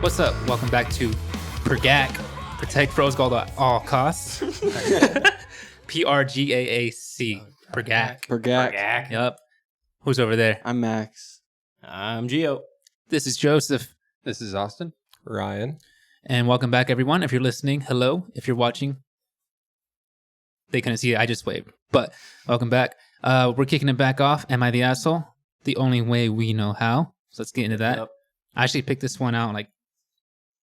What's up? Welcome back to PRGAC, Protect Rose Gold at All Costs. PRGAAC. PRGAC. PRGAC. Yep. Who's over there? I'm Max. I'm Gio. This is Joseph. This is Austin. Ryan. And welcome back, everyone. If you're listening, hello. If you're watching, they couldn't see it. I just waved. But welcome back. We're kicking it back off. Am I the asshole? The only way we know how. So let's get into that. Yep. I actually picked this one out like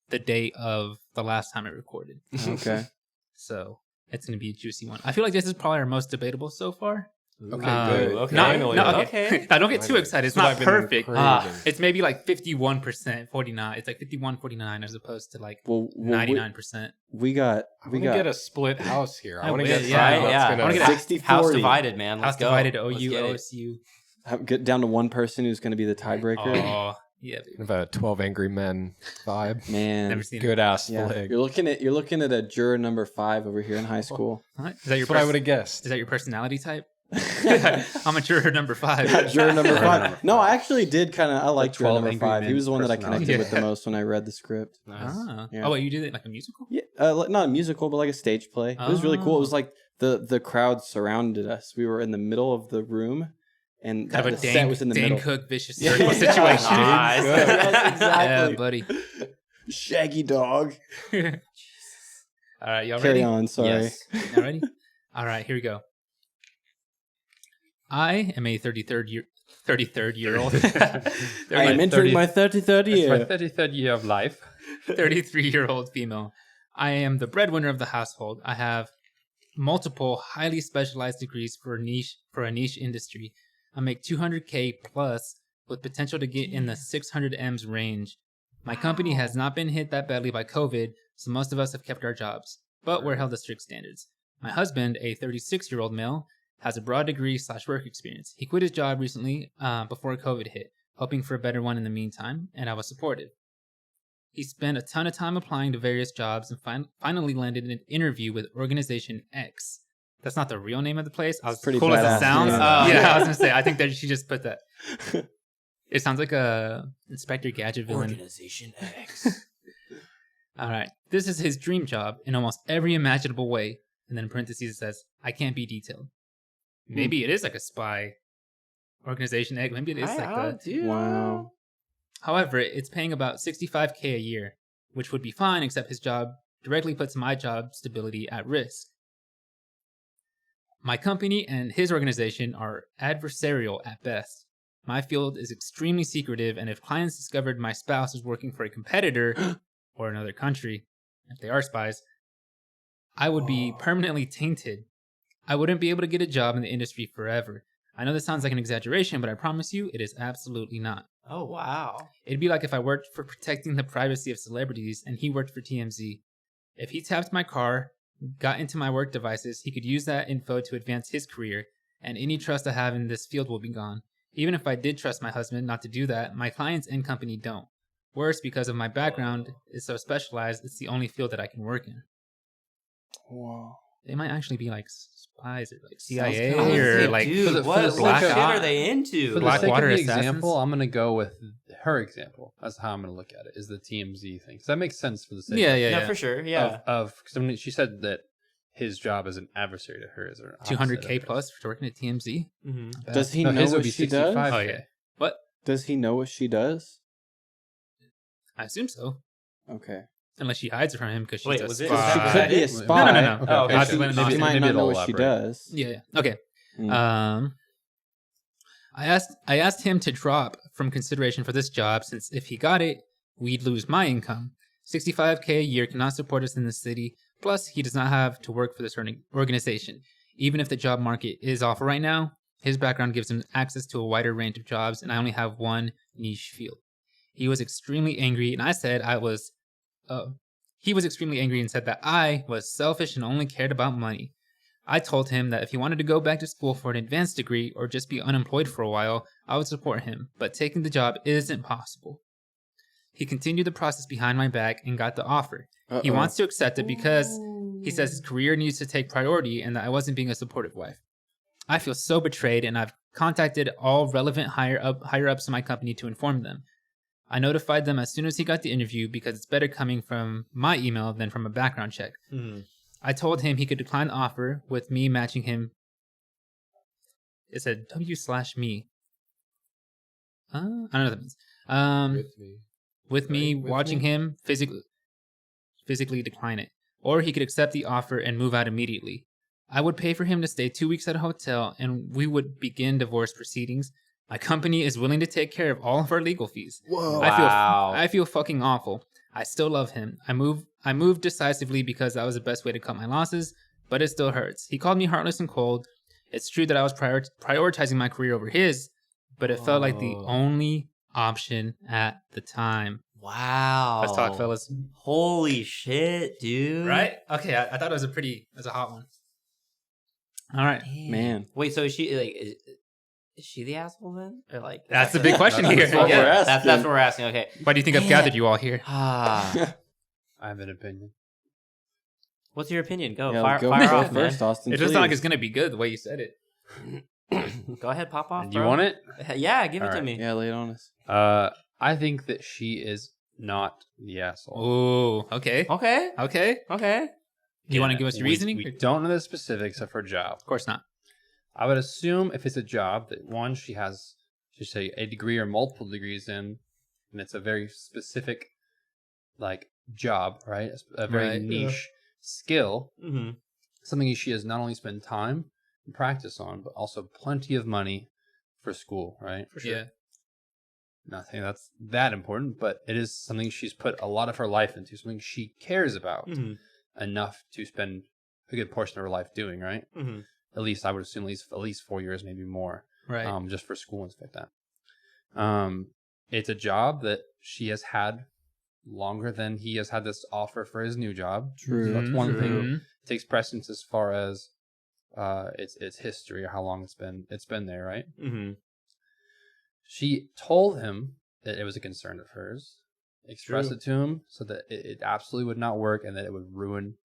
the day of the last time I recorded. Okay. So it's going to be a juicy one. I feel like this is probably our most debatable so far. Okay, good. okay. Okay. Now, don't get too excited. It's not perfect. Ah. It's maybe like 51%, 49. It's like 51, 49 as opposed to like 99%. We got I want to get a split house here. I want to will, get yeah. something that's I gonna- wanna get a 60 House 40. divided, man. Let's House go. divided, Let's OU, get it. OSU. Get down to one person who's going to be the tiebreaker. Oh, yeah. Baby. Kind of a 12 Angry Men vibe. Man, Never seen Good ass yeah. split. You're looking at a juror number 5 over here in high school. it. What? Is that your That's what I would have guessed. Is that your personality type? I'm a juror number 5. Juror number 5. No, I actually did I liked juror 12 number Angry 5. He Men was the one that I personality. connected with the most when I read the script. Nice. Ah. Yeah. Oh, wait, you did it like a musical? Yeah, not a musical, but like a stage play. It was really cool. It was like the crowd surrounded us. We were in the middle of the room, and Kind of a the set was in the Dane middle. Cook vicious Yeah. circle situation. Nice. Yes, exactly. Yeah, buddy. Shaggy dog. All right, y'all Carry ready? on. Sorry. Yes. Y'all ready? All right, here we go. I am a 33rd year old. I am entering my 33rd It's my year. 33rd year of life. 33-year-old female. I am the breadwinner of the household. I have multiple highly specialized degrees for a niche industry. I make $200K plus with potential to get in the 600 M's range. My company has not been hit that badly by COVID, so most of us have kept our jobs, but we're held to strict standards. My husband, a 36-year-old male, has a broad degree / work experience. He quit his job recently before COVID hit, hoping for a better one in the meantime, and I was supportive. He spent a ton of time applying to various jobs and finally landed an interview with Organization X. That's not the real name of the place. That's pretty cool as badass. it sounds. Yeah. Yeah, I was gonna say. I think that she just put that. It sounds like a Inspector Gadget villain. Organization X. All right, this is his dream job in almost every imaginable way. And then in parentheses it says, "I can't be detailed." Maybe it is like a spy organization X. Maybe it is Wow. However, it's paying about $65K a year, which would be fine, except his job directly puts my job stability at risk. My company and his organization are adversarial at best. My field is extremely secretive, and if clients discovered my spouse is working for a competitor or another country, if they are spies, I would be permanently tainted. I wouldn't be able to get a job in the industry forever. I know this sounds like an exaggeration, but I promise you it is absolutely not. Oh, wow. It'd be like if I worked for protecting the privacy of celebrities and he worked for TMZ. If he tapped my car, got into my work devices, he could use that info to advance his career, and any trust I have in this field will be gone. Even if I did trust my husband not to do that, my clients and company don't. Worse, because of my background is so specialized, it's the only field that I can work in. Wow. They might actually be like spies or like Sounds CIA kinda- or like Dude, what shit are they into? For the Blackwater sake of the assassins? example, I'm going to go with her example. That's how I'm going to look at it, is the TMZ thing. Because that makes sense for the sake yeah. For sure. Yeah. Because I mean, she said that his job is an adversary to hers. Or opposite, I 200K guess. plus for working at TMZ. Mm-hmm. Does he No, know his would what be she does? 65K. Oh yeah. What? Does he know what she does? I assume so. Okay. Unless she hides it from him because she's Wait, a was it- spy. She is could be a it? spy. No. Okay, Oh, okay, Austin so went maybe- She might maybe not it'll know what she elaborate. does. Yeah. Okay. Mm. I asked him to drop from consideration for this job since if he got it, we'd lose my income. $65K a year cannot support us in the city. Plus, he does not have to work for this organization. Even if the job market is awful right now, his background gives him access to a wider range of jobs, and I only have one niche field. He was extremely angry, and I said I was. He was extremely angry and said that I was selfish and only cared about money. I told him that if he wanted to go back to school for an advanced degree or just be unemployed for a while, I would support him, but taking the job isn't possible. He continued the process behind my back and got the offer. He wants to accept it because he says his career needs to take priority and that I wasn't being a supportive wife. I feel so betrayed, and I've contacted all relevant higher ups in my company to inform them. I notified them as soon as he got the interview because it's better coming from my email than from a background check. I told him he could decline the offer with me matching him. It said W/me. I don't know what that means. With me watching him physically decline it. Or he could accept the offer and move out immediately. I would pay for him to stay 2 weeks at a hotel and we would begin divorce proceedings. My company is willing to take care of all of our legal fees. Whoa. I feel fucking awful. I still love him. I moved decisively because that was the best way to cut my losses, but it still hurts. He called me heartless and cold. It's true that I was prioritizing my career over his, but it felt like the only option at the time. Wow. Let's talk, fellas. Holy shit, dude. Right? Okay, I thought it was a hot one. All right. Damn. Man. Wait, so is she like is she the asshole then? Or like That's the big question here. That's what we're asking. That's what we're asking. Okay. Why do you think I've gathered you all here? Ah. I have an opinion. What's your opinion? Go. Yeah, Fire go off, first, man. Austin. It doesn't sound like please. it's going to be good the way you said it. Go ahead, pop off. Do you bro. want it? Yeah, give it All to right. me. Yeah, lay it on us. I think that she is not the asshole. Oh, okay. Okay. Okay. Okay. Do you want to give us your reasoning? We don't know the specifics of her job. Of course not. I would assume if it's a job that one, she has, say, a degree or multiple degrees in, and it's a very specific, like, job, right? A very Right. niche skill. Mm-hmm. Something she has not only spent time and practice on, but also plenty of money for school, right? For sure. Yeah. Nothing that's that important, but it is something she's put a lot of her life into, something she cares about enough to spend a good portion of her life doing, right? Mm-hmm. At least I would assume at least 4 years, maybe more. Right. Just for school and stuff like that. It's a job that she has had longer than he has had this offer for his new job. True. So that's one thing. Mhm. It takes precedence as far as its history or how long it's been there, right? Mm-hmm. She told him that it was a concern of hers, expressed True. it to him so that it absolutely would not work and that it would ruin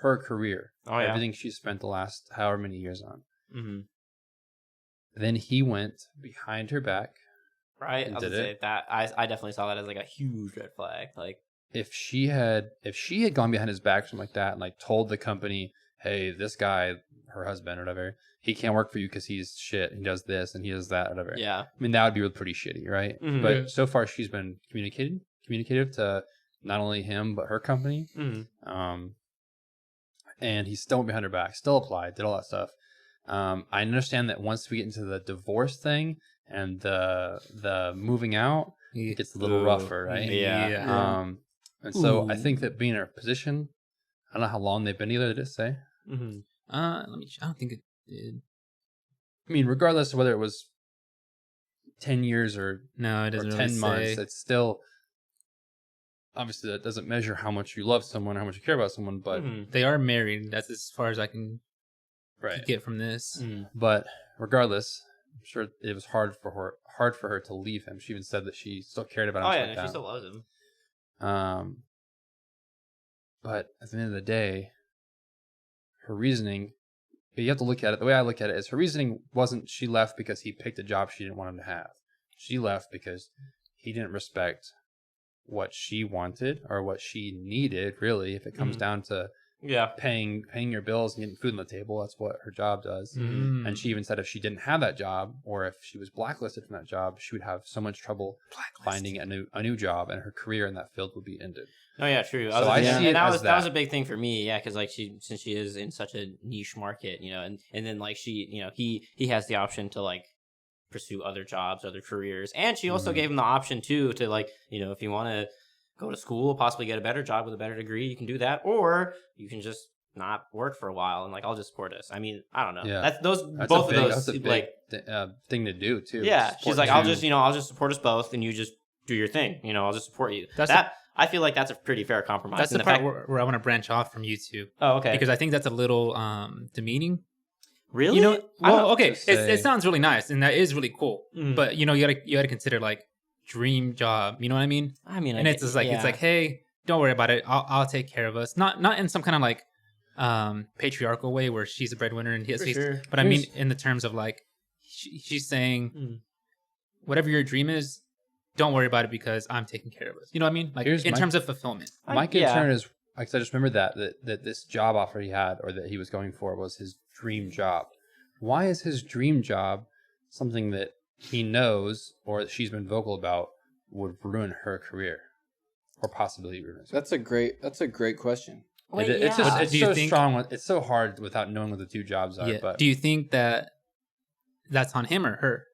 her career. Oh, yeah. Everything she spent the last however many years on. Mm-hmm. Then he went behind her back. Right. And I was did gonna say it. that I definitely saw that as like a huge red flag. Like, If she had gone behind his back, something like that, and like told the company, "Hey, this guy, her husband or whatever, he can't work for you because he's shit. He does this and he does that, or whatever." yeah. I mean, that would be pretty shitty, right? Mhm. But Yeah. so far, she's been communicative to not only him but her company. Mm-hmm. And he still went behind her back, still applied, did all that stuff. I understand that once we get into the divorce thing and the moving out, it gets a little Ooh. rougher, right? Yeah. And so I Ooh. think that being in her position, I don't know how long they've been either, did it say? Mm-hmm. I don't think it did. I mean, regardless of whether it was 10 years or No, it or doesn't 10 really months, say. it's still, obviously that doesn't measure how much you love someone or how much you care about someone, but Mm-hmm. They are married. That's as far as I can right. get from this. Mm-hmm. But regardless, I'm sure it was hard for her to leave him. She even said that she still cared about him. Oh and yeah, stuff no, like she still loves him. that. But at the end of the day, her reasoning, you have to look at it. The way I look at it is her reasoning wasn't she left because he picked a job she didn't want him to have. She left because he didn't respect what she wanted or what she needed, really, if it comes down to Yeah. paying your bills and getting food on the table. That's what her job does. Mm. And she even said if she didn't have that job or if she was blacklisted from that job, she would have so much trouble finding a new job, and her career in that field would be ended. Oh yeah, true. So I see it that as was that. was a big thing for me, yeah, because like since she is in such a niche market, and then like he has the option to like pursue other jobs, other careers, and she also gave him the option too to like if you want to go to school, possibly get a better job with a better degree, you can do that, or you can just not work for a while and like I'll just support us. I mean, I don't know. Yeah. That's That's both a big, of that's those a big like thing to do too. yeah. She's Support like, two. I'll just support us both, and you just do your thing. I'll just support you. That's I feel like that's a pretty fair compromise. That's And the part fact- where I want to branch off from you two. Oh, okay. Because I think that's a little demeaning. Really? You know, I don't- well, okay, to say- it sounds really nice and that is really cool. Mhm. But you gotta consider like dream job. You know what I mean? I mean, And it's just like it's like, hey, don't worry about it. I'll take care of us. Not in some kind of like patriarchal way where she's a breadwinner and For sure. but I mean in the terms of like she's saying Mm. whatever your dream is, don't worry about it because I'm taking care of us. You know what I mean? Like in terms of fulfillment. My concern is, like, I just remember that this job offer he had or that he was going for was his dream job. Why is his dream job something that he knows or that she's been vocal about would ruin her career or possibly ruin her? That's a great question. Wait, It's just it's so think, strong. It's so hard without knowing what the two jobs are. Yeah. But Do you think that that's on him or her?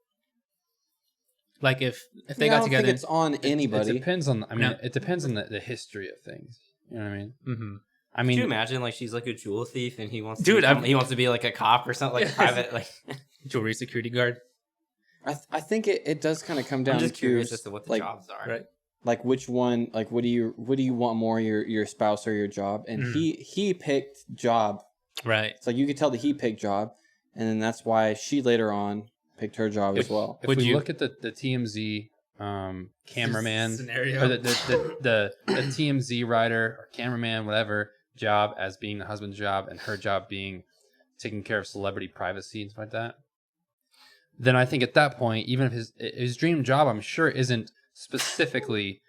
Like if they got together, I don't think it's on anybody. It depends on. I mean, it depends on the history of things. You know what I mean? Mm-hmm. I mean, could you imagine like she's like a jewel thief and he wants he wants to be like a cop or something, like private, like jewelry security guard. I think it does kind of come down I'm just to curious as to what the like, jobs are. Right. Like which one, like what do you want more, your spouse or your job? And he picked job. Right. It's like you could tell that he picked job, and then that's why she later on picked her job as well. If we look at the TMZ cameraman scenario, or the TMZ writer or cameraman, whatever job as being the husband's job and her job being taking care of celebrity privacy and stuff like that, then I think at that point, even if his dream job, I'm sure, isn't specifically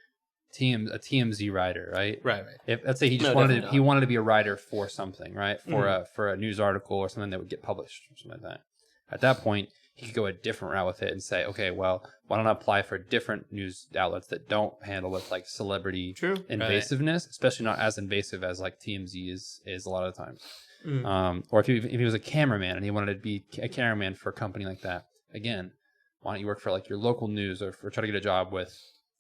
a TMZ writer, right? Right. If let's say he just wanted to be a writer for something, right? For a news article or something that would get published or something like that. At that point, he could go a different route with it and say, okay, well, why don't I apply for different news outlets that don't handle with like celebrity invasiveness, especially not as invasive as like TMZ is a lot of the times. Or if he was a cameraman and he wanted to be a cameraman for a company like that, again, why don't you work for like your local news or try to get a job with,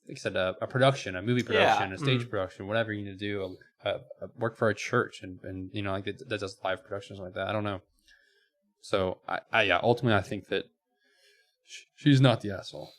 like I said, a production, a movie production, a stage production, whatever you need to do, work for a church and you know, like that does live productions like that. I don't know. So ultimately I think that she's not the asshole.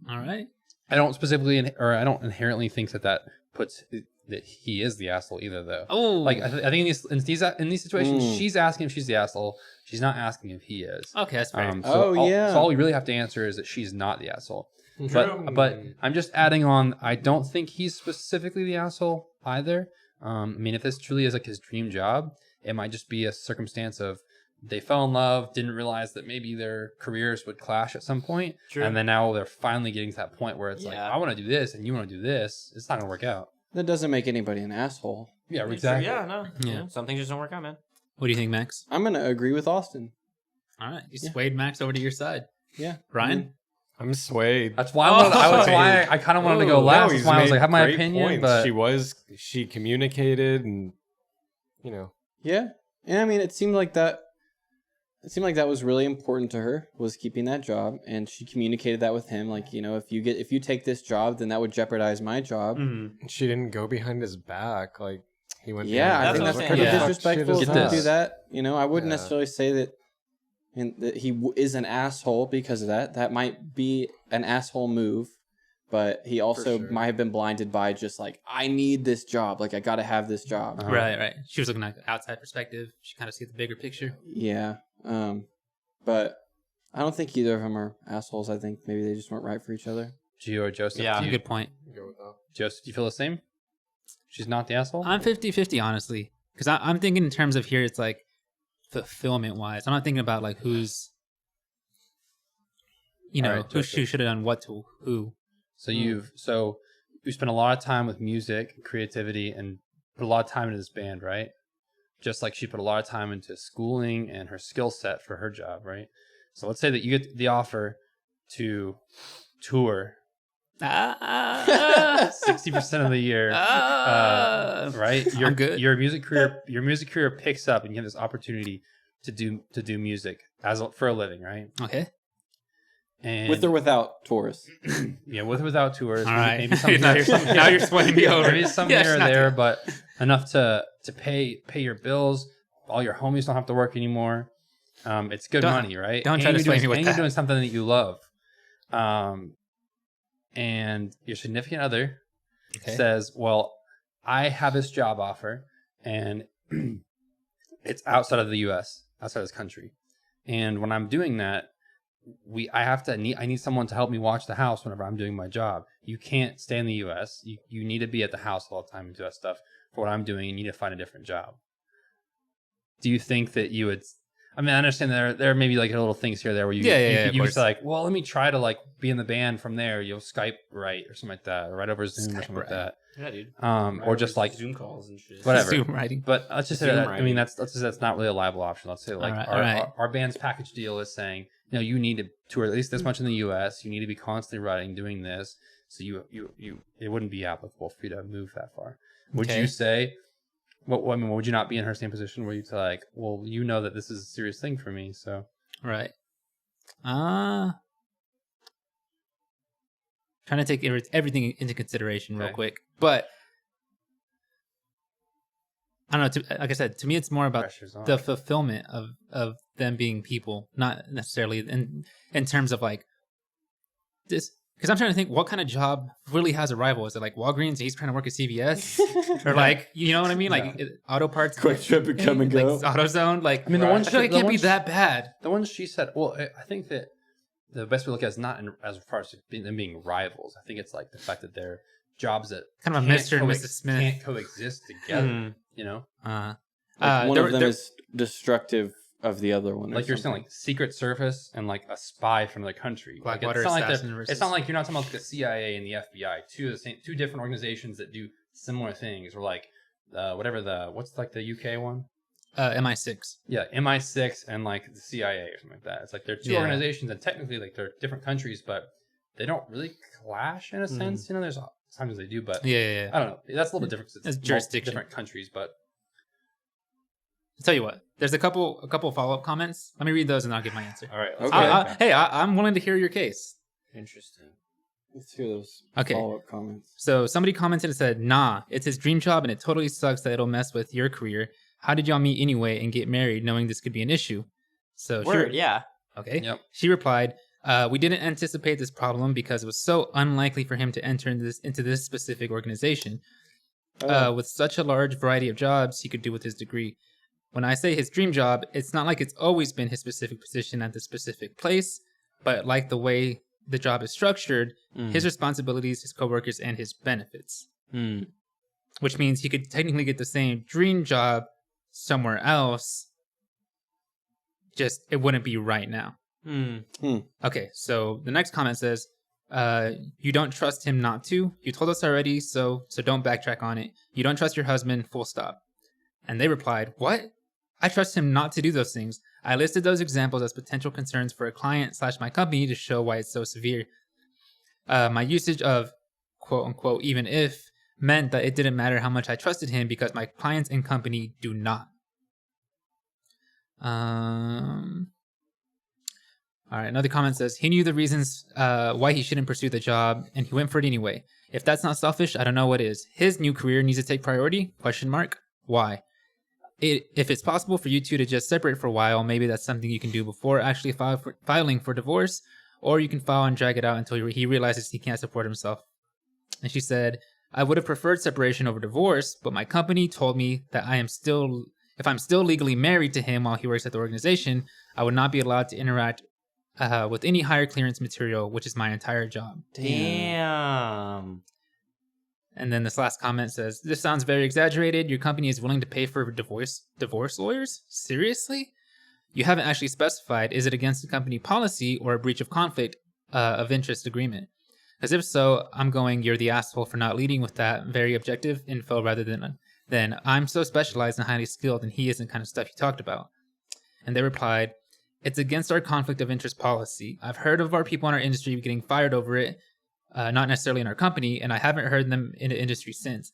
All right. I don't inherently think that puts that he is the asshole either, though. Oh, like I think in these situations, she's asking if she's the asshole. She's not asking if he is. Okay, that's fair. So all we really have to answer is that she's not the asshole. But I'm just adding on. I don't think he's specifically the asshole either. I mean, if this truly is like his dream job, it might just be a circumstance of they fell in love, didn't realize that maybe their careers would clash at some point, and then now they're finally getting to that point where it's like, I want to do this and you want to do this. It's not gonna work out. That doesn't make anybody an asshole. Yeah, exactly. Yeah, no. Yeah. Some things just don't work out, man. What do you think, Max? I'm gonna agree with Austin. All right, you swayed Max over to your side. Yeah, Ryan. I'm swayed. That's why I kind of wanted to go last. That's why I was like, I have my opinion, but she communicated, and you know. Yeah, and I mean, it seemed like that was really important to her, was keeping that job, and she communicated that with him. Like, you know, if you take this job, then that would jeopardize my job. Mm-hmm. She didn't go behind his back. Like he went. Yeah, I think that's pretty disrespectful to do that. You know, I wouldn't necessarily say that. And that he is an asshole because of that. That might be an asshole move, but he also might have been blinded by just like, I need this job. Like, I got to have this job. Right. She was looking at the outside perspective. She kind of sees the bigger picture. Yeah. But I don't think either of them are assholes. I think maybe they just weren't right for each other. Gio or Joseph? Yeah, good point. Joseph, do you feel the same? She's not the asshole? I'm 50-50, honestly. Because I'm thinking in terms of here, it's like, fulfillment wise, I'm not thinking about like who's, you know, who should have done what to who. So you spent a lot of time with music, creativity, and put a lot of time into this band, right? Just like she put a lot of time into schooling and her skill set for her job, right? So let's say that you get the offer to tour 60% of the year, right? Your music career picks up, and you have this opportunity to do music for a living, right? Okay. And with or without tours. Yeah, with or without tours. All right. Maybe some now you're swaying me over. Maybe some here or there, but enough to pay your bills. All your homies don't have to work anymore. It's good money, right? Don't try to sway me with that. And you're doing something that you love. And your significant other says, well, I have this job offer, and it's outside of the U.S., outside of this country. And when I'm doing that, I need someone to help me watch the house whenever I'm doing my job. You can't stay in the U.S. You need to be at the house all the time and do that stuff for what I'm doing, and you need to find a different job. Do you think that you would... I mean, I understand there may be like little things here or there where you just like, well, let me try to like be in the band from there. You'll Skype right or something like that, or right over Zoom or something like that. Yeah, dude. Or just like Zoom calls and shit. Whatever. Zoom writing. But let's just say that. I mean, that's not really a liable option. Let's say like our band's package deal is saying, you need to tour at least this much in the U.S. You need to be constantly writing, doing this. So you it wouldn't be applicable for you to move that far. Would you say? Would you not be in her same position where you'd say like, well, that this is a serious thing for me, so right. Trying to take everything into consideration real quick, but I don't know. Like I said, to me, it's more about the fulfillment of them being people, not necessarily in terms of like this. Because I'm trying to think, what kind of job really has a rival? Is it like Walgreens and he's trying to work at CVS? Or like, you know what I mean? Like auto parts. Quick Trip and Come and Go. Like AutoZone. Like, I mean, the ones I feel like it can't be that bad. The ones she said, well, I think that the best way to look at it is not as far as them being rivals. I think it's like the fact that they're jobs that kind of a Mr. and Mrs. Smith can't coexist together, one of them is destructive of the other one. Like you're saying, like Secret Service and like a spy from another country. Blackwater Assassin. It's not like you're not talking about the CIA and the FBI, two different organizations that do similar things, or like what's like the UK one? MI6. Yeah, MI6 and like the CIA or something like that. It's like they're two organizations, and technically like they're different countries, but they don't really clash in a sense. There's sometimes they do, but I don't know. That's a little bit different. It's jurisdiction, different countries, but. I'll tell you what. There's a couple follow-up comments. Let me read those and I'll give my answer. All right. Okay. I'm willing to hear your case. Interesting. Let's hear those follow-up comments. So somebody commented and said, "Nah, it's his dream job and it totally sucks that it'll mess with your career. How did y'all meet anyway and get married knowing this could be an issue?" So Okay. Yep. She replied, "We didn't anticipate this problem because it was so unlikely for him to enter into this specific organization. With such a large variety of jobs he could do with his degree. When I say his dream job, it's not like it's always been his specific position at the specific place, but like the way the job is structured, his responsibilities, his coworkers, and his benefits. Which means he could technically get the same dream job somewhere else, just it wouldn't be right now." Okay, so the next comment says, "You don't trust him not to. You told us already, so don't backtrack on it. You don't trust your husband, full stop." And they replied, "What? I trust him not to do those things. I listed those examples as potential concerns for a client / my company to show why it's so severe. My usage of quote unquote even if meant that it didn't matter how much I trusted him because my clients and company do not." All right, another comment says, "He knew the reasons why he shouldn't pursue the job and he went for it anyway. If that's not selfish, I don't know what is. His new career needs to take priority? ? Why? If it's possible for you two to just separate for a while, maybe that's something you can do before actually filing for divorce, or you can file and drag it out until he realizes he can't support himself." And she said, "I would have preferred separation over divorce, but my company told me that if I'm still legally married to him while he works at the organization, I would not be allowed to interact with any higher clearance material, which is my entire job." Damn. And then this last comment says, "This sounds very exaggerated. Your company is willing to pay for divorce lawyers? Seriously? You haven't actually specified, is it against the company policy or a breach of conflict of interest agreement? Because if so, I'm going, you're the asshole for not leading with that very objective info rather than I'm so specialized and highly skilled and he isn't kind of stuff you talked about." And they replied, "It's against our conflict of interest policy. I've heard of our people in our industry getting fired over it. Not necessarily in our company, and I haven't heard them in the industry since.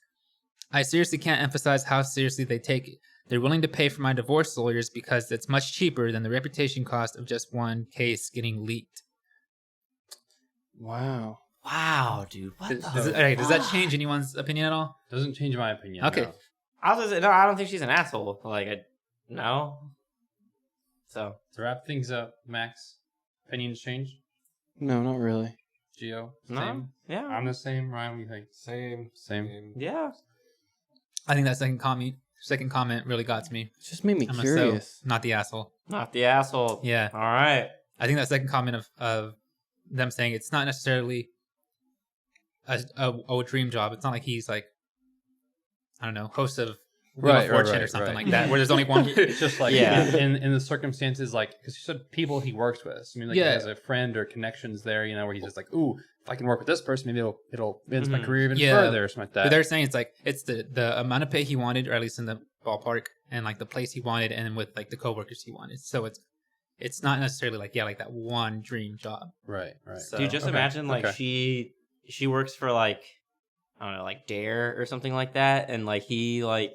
I seriously can't emphasize how seriously they take it. They're willing to pay for my divorce lawyers because it's much cheaper than the reputation cost of just one case getting leaked." Wow. Wow, dude. What does that change anyone's opinion at all? Doesn't change my opinion. Okay. No. I don't think she's an asshole. No. So to wrap things up, Max, opinions change? No, not really. Gio, no? Same? Yeah. I'm the same. Ryan, what do you think? Same. Yeah. I think that second comment really got to me. It just made me curious. Not the asshole. Not the asshole. Yeah. All right. I think that second comment of them saying it's not necessarily a dream job. It's not like he's like, I don't know, host of Wheel of Fortune or something like that, where there's only one. It's just like in the circumstances, like because you said people he works with. So, I mean, like he has a friend or connections there, you know, where he's just like, ooh, if I can work with this person, maybe it'll advance my career even further or something like that. But they're saying it's like it's the amount of pay he wanted, or at least in the ballpark, and like the place he wanted, and with like the coworkers he wanted. So it's not necessarily like like that one dream job. Right. So, dude, just imagine like she works for like I don't know, like Dare or something like that, and like he like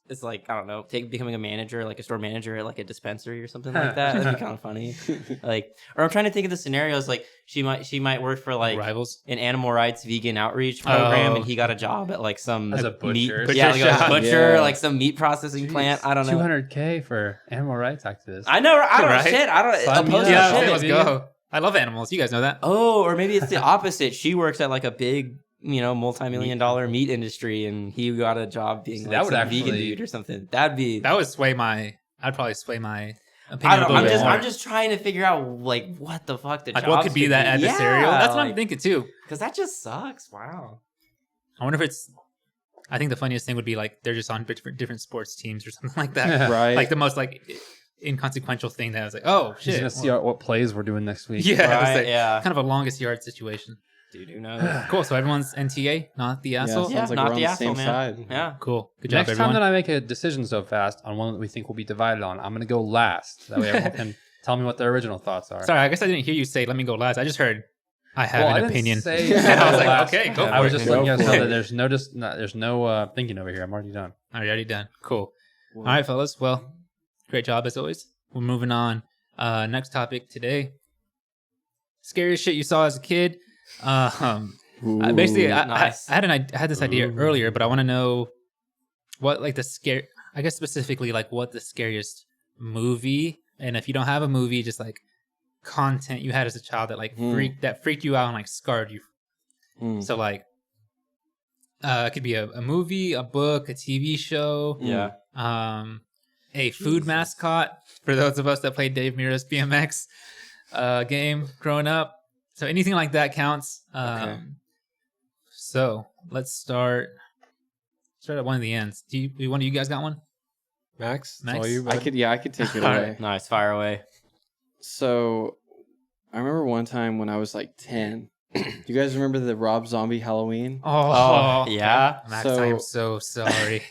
is like I don't know, becoming a manager, like a store manager at like a dispensary or something like that. That'd be kind of funny. Like, or I'm trying to think of the scenarios. Like she might work for like Rivals, an animal rights vegan outreach program, and he got a job at like some as a butcher, meat, like a butcher, like some meat processing plant. I don't know. $200K for animal rights activists. I know. I don't shit. I don't oppose that shit. Let's go. I love animals. You guys know that. Oh, or maybe it's the opposite. She works at like a big, multi-million-dollar meat industry, and he got a job being like some vegan dude or something. That would sway my. I'd probably sway my opinion. I'm just trying to figure out like what the fuck the jobs what could be that adversarial. Yeah, that's what I'm thinking too. Because that just sucks. Wow. I wonder if it's. I think the funniest thing would be like they're just on different sports teams or something like that. Right. Like the most like inconsequential thing that I was like, oh shit. He's gonna see what plays we're doing next week. Yeah, right, kind of a longest yard situation. Dude, who knows? Cool. So everyone's NTA, not the asshole. Yeah, sounds like not we're the on asshole, same man. side. Yeah, cool. Good job, Next everyone. time that I make a decision so fast on one that we think we'll be divided on, I'm gonna go last. That way everyone can tell me what their original thoughts are. Sorry, I guess I didn't hear you say "let me go last." I just heard I have an opinion. And I was like, okay, go for it. I was just letting you guys know that there's no thinking over here. I'm already done. Already done. Cool. All right, fellas. Well, great job as always. We're moving on. Next topic today: scariest shit you saw as a kid. Basically, I had this idea earlier, but I want to know what like I guess specifically like what the scariest movie, and if you don't have a movie, just like content you had as a child that like freaked you out and like scarred you. So like it could be a movie, a book, a TV show, a food mascot for those of us that played Dave Mira's BMX game growing up. So anything like that counts. So let's start at one of the ends. Do one of you guys got one? Max? All you, I could take it away. Nice, fire away. So I remember one time when I was like 10. You guys remember the Rob Zombie Halloween? Oh yeah. Max, I am so sorry.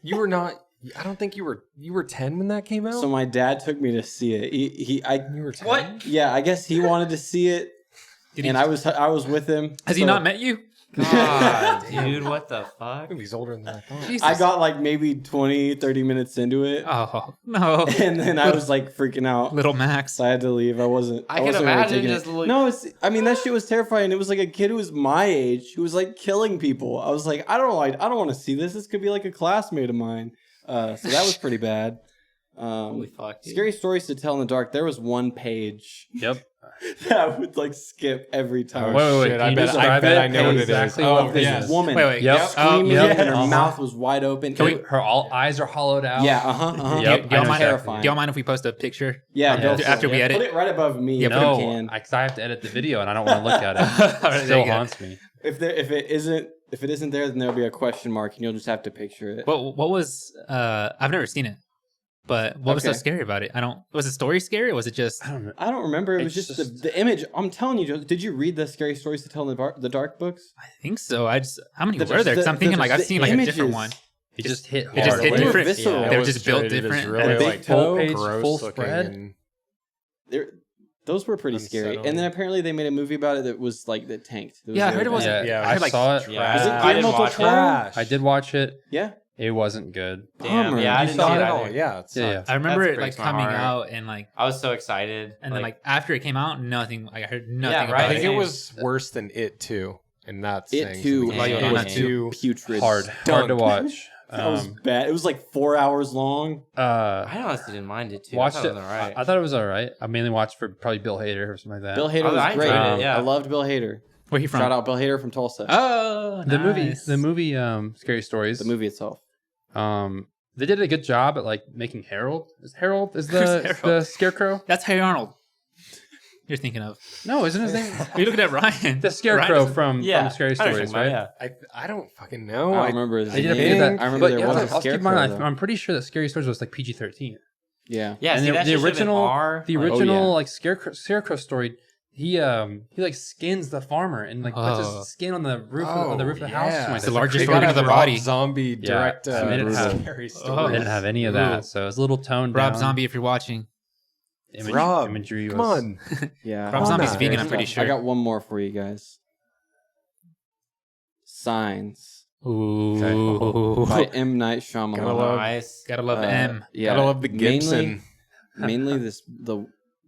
You were not. I don't think you were 10 when that came out. So my dad took me to see it. You were 10? What? Yeah, I guess he wanted to see it, and I was with him. Has he not met you? God, dude, what the fuck? He's older than I thought. Jesus. I got like maybe 20, 30 minutes into it. Oh, no. And then I was like freaking out. Little Max. So I had to leave. I wasn't can imagine just look. No, that shit was terrifying. It was like a kid who was my age who was like killing people. I was like, I don't want to see this. This could be like a classmate of mine. So that was pretty bad. Holy fuck, dude. Scary stories to tell in the dark. There was one page. Yep. That I would like skip every time. Wait. Shit, I bet I know what it is. Oh, this woman. Wait. Yep. Screaming, and her mouth was wide open. Her eyes are hollowed out. Yeah. Yep. Do y'all mind if we post a picture? Yeah. After we edit, put it right above me. Yeah, no, because I have to edit the video and I don't want to look at it. It still haunts me. If it isn't there, then there'll be a question mark, and you'll just have to picture it. What was? I've never seen it. But what was so scary about it? Was the story scary, or was it just? I don't remember. It was just the image. I'm telling you, did you read the Scary Stories to Tell in the Dark books? I think so. How many were there? Because I'm thinking like I've seen like a different one. It just hit hard. It just hit different. Visceral. They were just built different. Really big like toe, page, full spread. Those were pretty scary. And then apparently they made a movie about it that was like that tanked. I heard it was. Yeah, I saw it. Yeah, was it I didn't watch trash? I did watch it. Yeah. It wasn't good. Damn, yeah, I didn't see it either. Yeah, I remember it like coming out and like I was so excited, and then like after it came out, nothing. Like I heard nothing right. about I think it. it was worse than It Too, and that's It Too. It was too putrid. Hard to watch. That was bad. It was like 4 hours long. I honestly didn't mind it too. Watched I thought it. it was all right. I thought it was all right. I mainly watched for probably Bill Hader or something like that. Bill Hader was great. I loved Bill Hader. Where he from? Shout out Bill Hader from Tulsa. Oh, the movie, Scary Stories. The movie itself. They did a good job at like making Harold. Harold is the scarecrow? That's Hey Arnold. you're thinking of. No, isn't his name? Are you looking at Ryan? The Scarecrow Ryan from Scary Stories, right? Yeah. I don't fucking know. I don't remember his They did name. that. I remember there was a I'll keep in Scarecrow. mind, though. I'm pretty sure that Scary Stories was like PG-13. Yeah. Yeah, And see, that the shit should've been original, R. the Like, original yeah. like Scarecrow story, he like skins the farmer and like puts his skin on the roof of the house. Or something It's the like largest that. organ of the body. Zombie direct. Yeah, I didn't have- Scary They Stories. didn't have any of that, so it's a little toned Rob down. Zombie, if you're watching. Rob, Imagery come was, on. Yeah. Rob on Zombie's now. vegan, I'm pretty sure. I got one more for you guys. Signs Ooh. by M. Night Shyamalan. Gotta love- Nice. Gotta love M. Yeah. Gotta love the Gibson. Mainly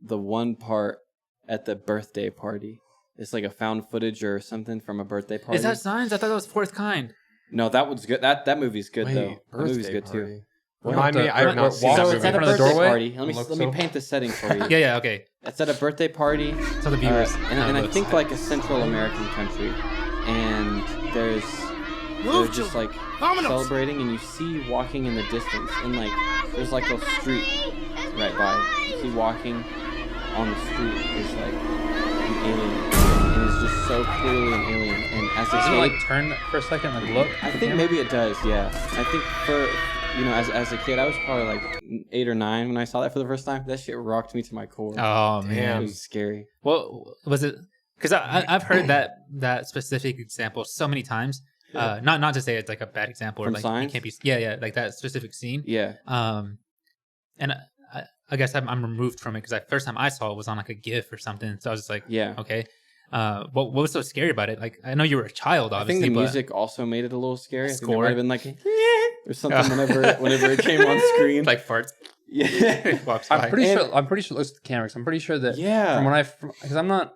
the one part at the birthday party. It's like a found footage or something from a birthday party. Is that Signs? I thought that was Fourth Kind. No, that was good. That movie's good Wait, though. That movie's birthday good too. party. Remind me, I have not seen walk that So in it's movie. at a front of the birthday doorway party. Let and me look paint the setting for you. Yeah, okay. It's at a birthday party. So the viewers. And I think like a Central American country, and they're just like celebrating, and you see walking in the distance, and like there's like a street right by. You see walking on the street is like an alien, and it's just so clearly an alien. And as a Doesn't it kid, like turn for a second, like look? I think maybe it does. Yeah, I think for as a kid, I was probably like 8 or 9 when I saw that for the first time. That shit rocked me to my core. Oh, It man. was scary. What was it? Because I've heard that specific example so many times. Not to say it's like a bad example or From like Signs? it can't be. Yeah, like that specific scene. Yeah. And I guess I'm removed from it because the first time I saw it was on like a GIF or something. So I was just like, Yeah. okay. What was so scary about it? Like I know you were a child, I obviously. think the but music also made it a little scary. I think there Score. might have been like or something whenever it came on screen. like farts. Yeah. Walks by. I'm pretty sure it looks at the cameras. I'm pretty sure that Yeah. because I'm not.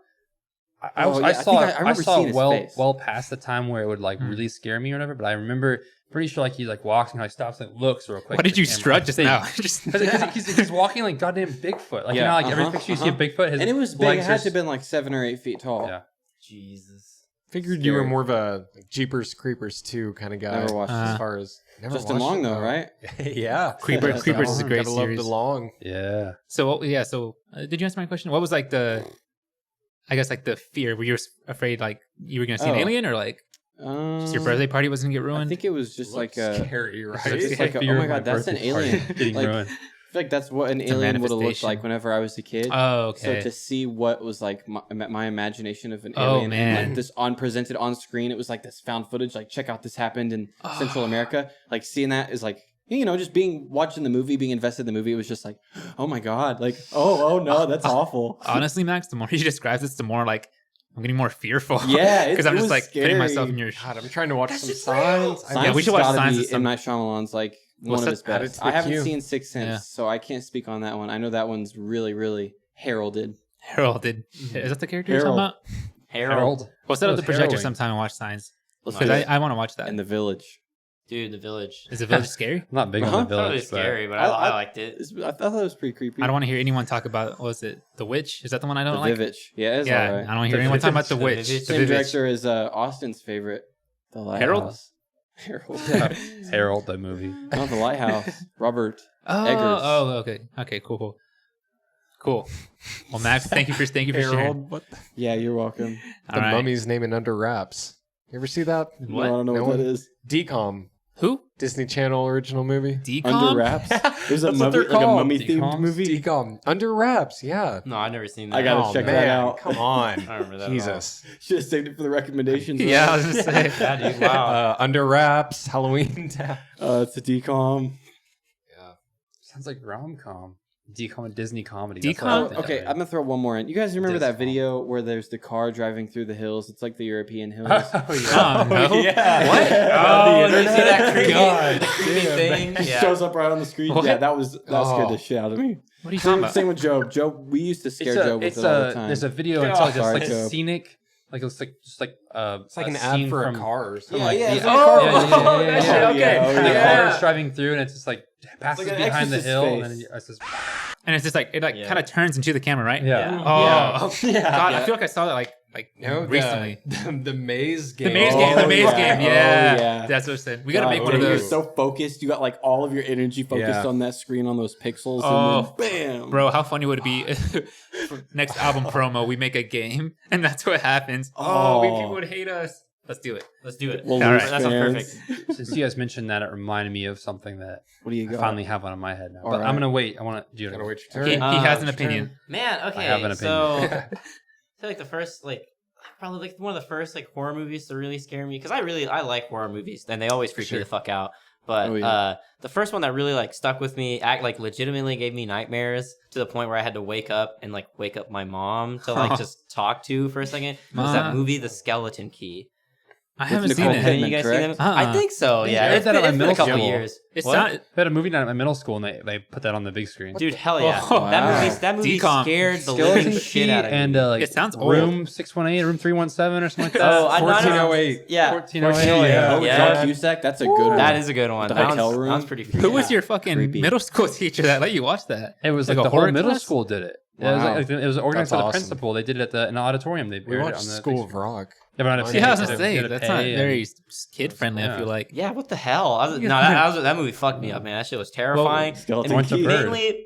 I Oh, yeah, I I saw think it. I remember saw seeing it his face. well past the time where it would like really scare me or whatever. But I remember pretty sure like he like walks and how he stops and looks real quick. What did you at the camera. strut just now? Just Because he's walking like goddamn Bigfoot. Like you know, like every picture you see of Bigfoot, his and it was big. It legs had are to have been like 7 or 8 feet tall. Yeah. Jesus. Figured you were Scary. more of a like, Jeepers Creepers 2 kind of guy. Never watched as it. far as never Justin watched Long it, though, right? Yeah. Creepers is a great Gotta love series. the Long. Yeah. So did you answer my question? What was like the fear? Were you afraid like you were gonna see an alien or like just your birthday party was gonna get ruined? I think it was just like a Scary, right? it's like oh my god, that's an alien. Getting Like, ruined. I feel like that's what an It's a alien would have looked manifestation. like whenever I was a kid. Oh, okay. So to see what was like my imagination of an Oh, alien, and man. like this presented on screen, it was like this found footage. Like, check out, this happened in Central America. Like seeing that is like, just watching the movie, being invested in the movie. It was just like, oh my god, like oh no, that's awful. Honestly, Max, the more you describe this, the more like I'm getting more fearful. Yeah, because I'm it just was like putting myself scary. in your. God, I'm trying to watch some Signs. Yeah, we should watch gotta Signs be at some- M. Night Shyamalan's like What's one of that? his Add it best. to the I haven't queue. seen Sixth Sense, Yeah. so I can't speak on that one. I know that one's really, really heralded. Heralded. Is that the character you're talking Harold. about? Harold. We'll set up the It's projector harrowing. sometime and watch Signs Let's because do it. I want to watch that. And The Village. Dude, The Village. Is the village scary? I'm not big Uh-huh. on the Totally village. scary, but I- I I- liked it. I thought that was pretty creepy. I don't want to hear anyone talk about. What was it? The Witch? Is that the one I The don't like? Vivitch. Yeah, it's Yeah, alright. I don't want to hear anyone talking about the The Witch. Vivitch. The Same Vivitch. director as Austin's favorite, The Lighthouse. Harold. Harold, the movie. Not The Lighthouse. Robert. Oh, Eggers. okay. Okay, cool. Well, Max, thank you for sharing. Harold, what Yeah, you're welcome. the All right. Mummy's naming under wraps. You ever see that? No, I don't know No what one? that is. Decom, Who? Disney Channel original movie. Decom? Under Wraps? There's a That's what movie, they're like a called. mummy-themed Decoms? movie. Decom, Under Wraps. Yeah. No, I've never seen that. I gotta Oh, check man, that out. Come on. I don't remember that. Jesus. Should have saved it for the recommendations. Yeah, I was gonna say. Yeah, dude. Wow. Under Wraps, Halloween. It's a decom. Sounds like rom-com. Decom, Disney comedy. Decom? That's what I think Okay, of. I'm gonna throw one more in. You guys remember that Discom. video where there's the car driving through the hills? It's like the European hills. Oh, no. Yeah. What? Oh, the did you see that creepy, God the creepy thing? It Yeah. shows up right on the screen. What? Yeah, that scared Oh. the shit out of me. What are you talking about? Same with Job. Job, we used to scare Job with it all the time. There's a video. It's like, Sorry, just like Job. scenic. Like it's like just like It's like a an ad scene for a from- car or something. Yeah, like yeah. that. It's Yeah. like a car. Yeah, yeah, yeah, yeah, that shit, yeah. okay. Oh, And the yeah. car is driving through, and it's just like passes like an behind the Exorcist hill, face. and then it's just And it's just like it Yeah. kind of turns into the camera, right? yeah. Oh, Yeah. God! I feel like I saw that like recently. The maze game. The maze game. Yeah. Yeah. That's what I said. We gotta make one of You're those. so focused. You got like all of your energy focused on that screen on those pixels. Oh, and then bam, bro! How funny would it be if next album promo we make a game and that's what happens? People would hate us. Let's do it. Well, All right. That sounds perfect. Since you guys mentioned that, it reminded me of something that what do you I got? finally have one in my head now. All But right. I'm gonna wait. I want to. Gotta wait your turn. He has an Your opinion. turn. Man, okay. I have an So opinion. I feel like the first probably like one of the first like horror movies to really scare me because I like horror movies and they always freak me the fuck out. But the first one that really like stuck with me, legitimately gave me nightmares to the point where I had to wake up my mom to like just talk to for a second. Was that movie The Skeleton Key? I haven't Nicole seen it. Kidman, You guys seen correct? them? I think so. Yeah, I read it's that been, at it's my been a middle couple school. years. It's What? not. I had a movie night at my middle school, and they put that on the big screen. Dude, hell yeah! Oh, That movie Decom. scared the Skeleton living shit out of me. and It sounds old. room 618, room 317, or something like that. Oh, I know. 1408. Yeah, 1408. Yeah. Oh, Yeah. John Cusack. That's a good one. that is a good one. The That hotel one's- room. That one's pretty freaky. Who was your fucking Creepy. middle school teacher that let you watch that? It was Like like a the whole horror middle class? school did it. Wow. It was organized That's by the awesome. principal. They did it in the auditorium. They We aired it watched on the School big of screen. Rock. Yeah, but I See, I was did gonna it- say did it that's pay not and- very kid friendly. I Yeah. feel like. Yeah, what the hell? That movie fucked me up, man. That shit was terrifying. Skeleton And Key. mainly,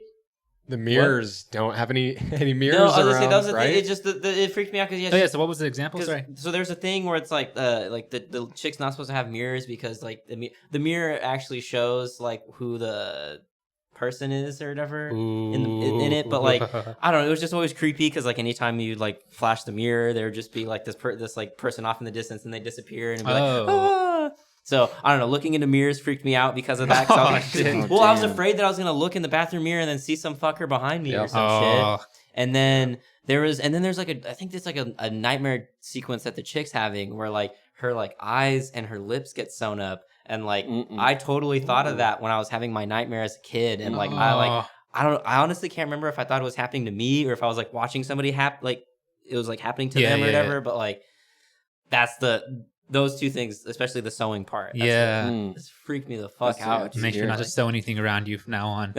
The mirrors don't have any mirrors no, I was gonna around, say that was the right? thing. It just it freaked me out because Oh yeah. So what was the example? Sorry. So there's a thing where it's like the chick's not supposed to have mirrors because like the mirror actually shows like who the person is or whatever in it, but like I don't know, it was just always creepy because like anytime you like flash the mirror, there would just be like this like person off in the distance and they disappear and it'd be like ah. So I don't know, looking into mirrors freaked me out because of that. I was afraid that I was gonna look in the bathroom mirror and then see some fucker behind me or some shit. And then there's like I think there's like a nightmare sequence that the chick's having where like her like eyes and her lips get sewn up. And like I totally thought of that when I was having my nightmare as a kid, and like I honestly can't remember if I thought it was happening to me or if I was like watching somebody it was like happening to them or whatever. But like that's those two things, especially the sewing part. It's freaked me the fuck out. Make sure not to sew anything around you from now on.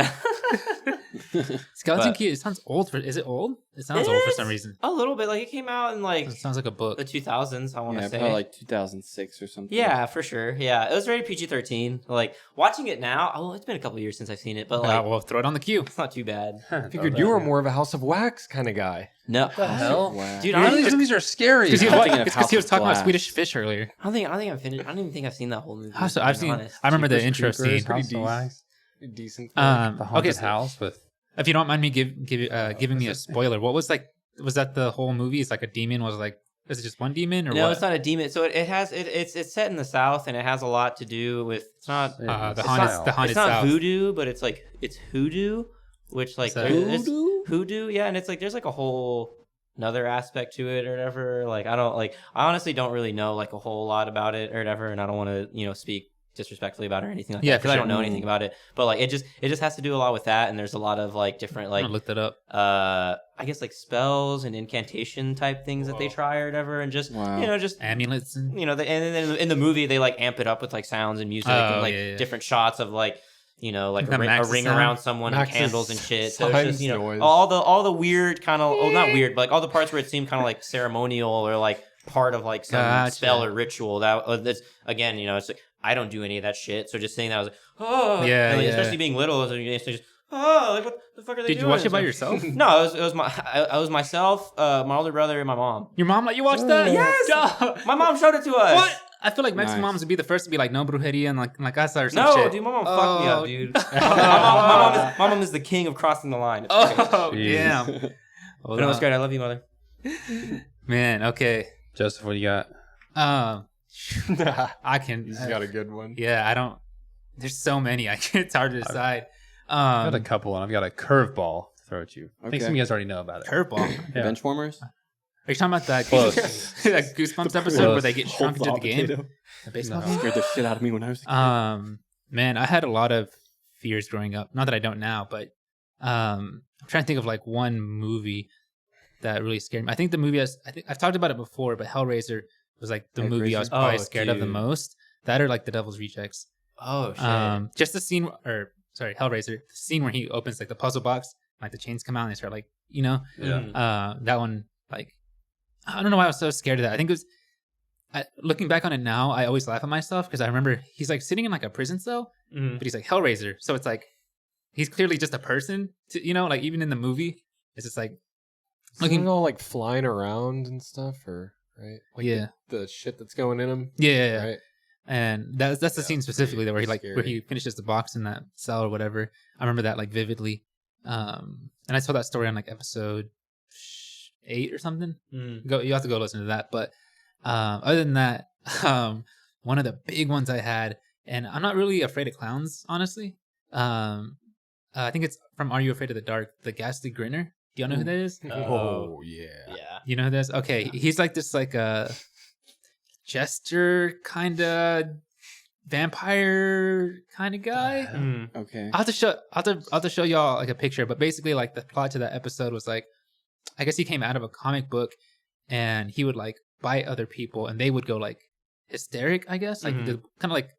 Skeleton Key. It sounds old. Is it old? It sounds old for some reason. A little bit. Like it came out in like It sounds like a book. the 2000s. I want to say probably like 2006 or something. Yeah, for sure. Yeah, it was rated PG-13. Like watching it now, it's been a couple years since I've seen it, but like Well, throw it on the queue. it's not too bad. I figured you were more of a House of Wax kind of guy. No, the hell? Wow. dude, None of these movies are scary. Because he, I'm thinking of because he was House of talking about Glass. Swedish Fish earlier. I don't think I've finished. I don't even think I've seen that whole movie. I've to be seen. honest. I remember the Jeepers intro Creepers, scene. House of Wax. Decent. The Okay, haunted so house with. if you don't mind me giving me a spoiler, what was like? Was that the whole movie? It's like a demon. Was it like? Is it just one demon or No, what? it's not a demon. So it's set in the South and it has a lot to do with. It's not. The It's haunted. not- The haunted It's not South. voodoo, but it's like it's hoodoo, which like Is that it's hoodoo. Yeah, and it's like there's like a whole another aspect to it or whatever. Like I honestly don't really know like a whole lot about it or whatever, and I don't want to speak disrespectfully about it or anything like that because I don't know anything about it. But like it just has to do a lot with that, and there's a lot of like different like I looked it up. I guess like spells and incantation type things that they try or whatever, and just just Amulets. And... and then in the movie they like amp it up with like sounds and music and like different shots of like like a ring sound. around someone and Max's candles and shit. So it's just noise. all the weird kind of not weird, but like all the parts where it seemed kind of like ceremonial or like part of like some spell or ritual. That's again, it's like I don't do any of that shit. So just saying that I was like, oh and, like, especially being little, I was just like what the fuck are they doing? Did you watch it by yourself? No, it was I was myself, my older brother, and my mom. Your mom let you watch that? Yes, my mom showed it to us. What? I feel like Mexican moms would be the first to be like, no brujeria and like I saw or some no, shit. dude, my mom fucked me up, dude. my mom is the king of crossing the line. Oh, damn. But no, it's great. I love you, mother. Man, okay. Joseph, what do you got? I can. He's got a good one. Yeah, I don't. There's so many. It's hard to decide. I've got a couple, and I've got a curveball to throw at you. I think some of you guys already know about it. Curveball. Yeah. Benchwarmers? Are you talking about that that Goosebumps episode where they get shrunk into the game? The baseball game? Scared the shit out of me when I was a kid. Man, I had a lot of fears growing up. Not that I don't now, but I'm trying to think of like one movie that really scared me. I think the movie I've talked about it before, but Hellraiser was like the movie I was probably scared of the most. That or like The Devil's Rejects. Oh shit! Just the scene, Hellraiser, the scene where he opens like the puzzle box, like the chains come out and they start like, that one, like, I don't know why I was so scared of that. I think it was looking back on it now, I always laugh at myself because I remember he's like sitting in like a prison cell, but he's like Hellraiser. So it's like he's clearly just a person, like even in the movie, it's just like looking all like flying around and stuff, or right? Like the shit that's going in him. Yeah. Right. And that's the scene specifically where he finishes the box in that cell or whatever. I remember that like vividly. And I saw that story on like episode 8 or something. You have to go listen to that. But other than that, one of the big ones I had, and I'm not really afraid of clowns, honestly. I think it's from Are You Afraid of the Dark? The Ghastly Grinner. Do y'all know who that is? Oh yeah. You know who that is? Okay, he's like this like jester kind of vampire kind of guy. Okay. I'll have to show y'all like a picture, but basically like the plot to that episode was like, I guess he came out of a comic book and he would like bite other people and they would go like hysteric, I guess, like the kind of like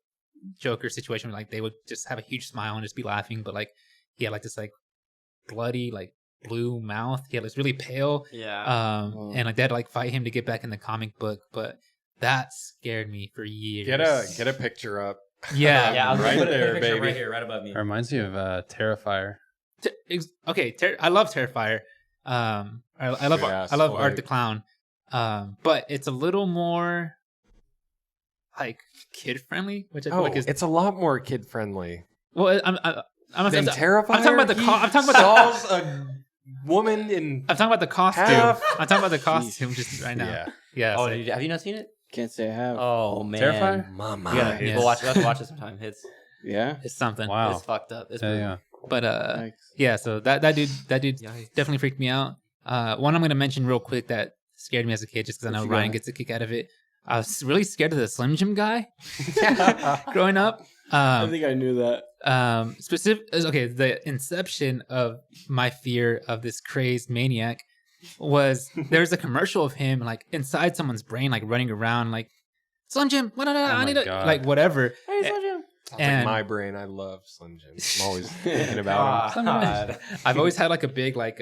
Joker situation where like they would just have a huge smile and just be laughing, but like he had like this like bloody like blue mouth. He had this really pale, and like they had to like fight him to get back in the comic book, but that scared me for years. Get a picture up. Yeah, yeah, I'll right put there, a picture baby. right here, right above me. It reminds me of Terrifier. Okay, I love Terrifier. I love Art the Clown, but it's a little more like kid friendly, which I feel like is it's a lot more kid friendly. Well, I'm Terrifier. I'm talking about the a woman in. I'm talking about the costume. I'm talking about the costume just right now. Yeah. Oh, have you not seen it? Can't say I have. Oh man, Terrifier. Mama. Yeah. We'll watch it sometime. It's something. Wow. It's fucked up. It's Yeah. But Yikes. yeah. So that dude definitely freaked me out. One I'm gonna mention real quick that scared me as a kid, just because I know Ryan gets a kick out of it. I was really scared of the Slim Jim guy growing up. I think I knew that. The inception of my fear of this crazed maniac was there's a commercial of him like inside someone's brain, like running around like Slim Jim, I need like whatever. Hey, Slim Jim. Like my brain, I love Slim Jim. I'm always thinking about him. I've always had like a big like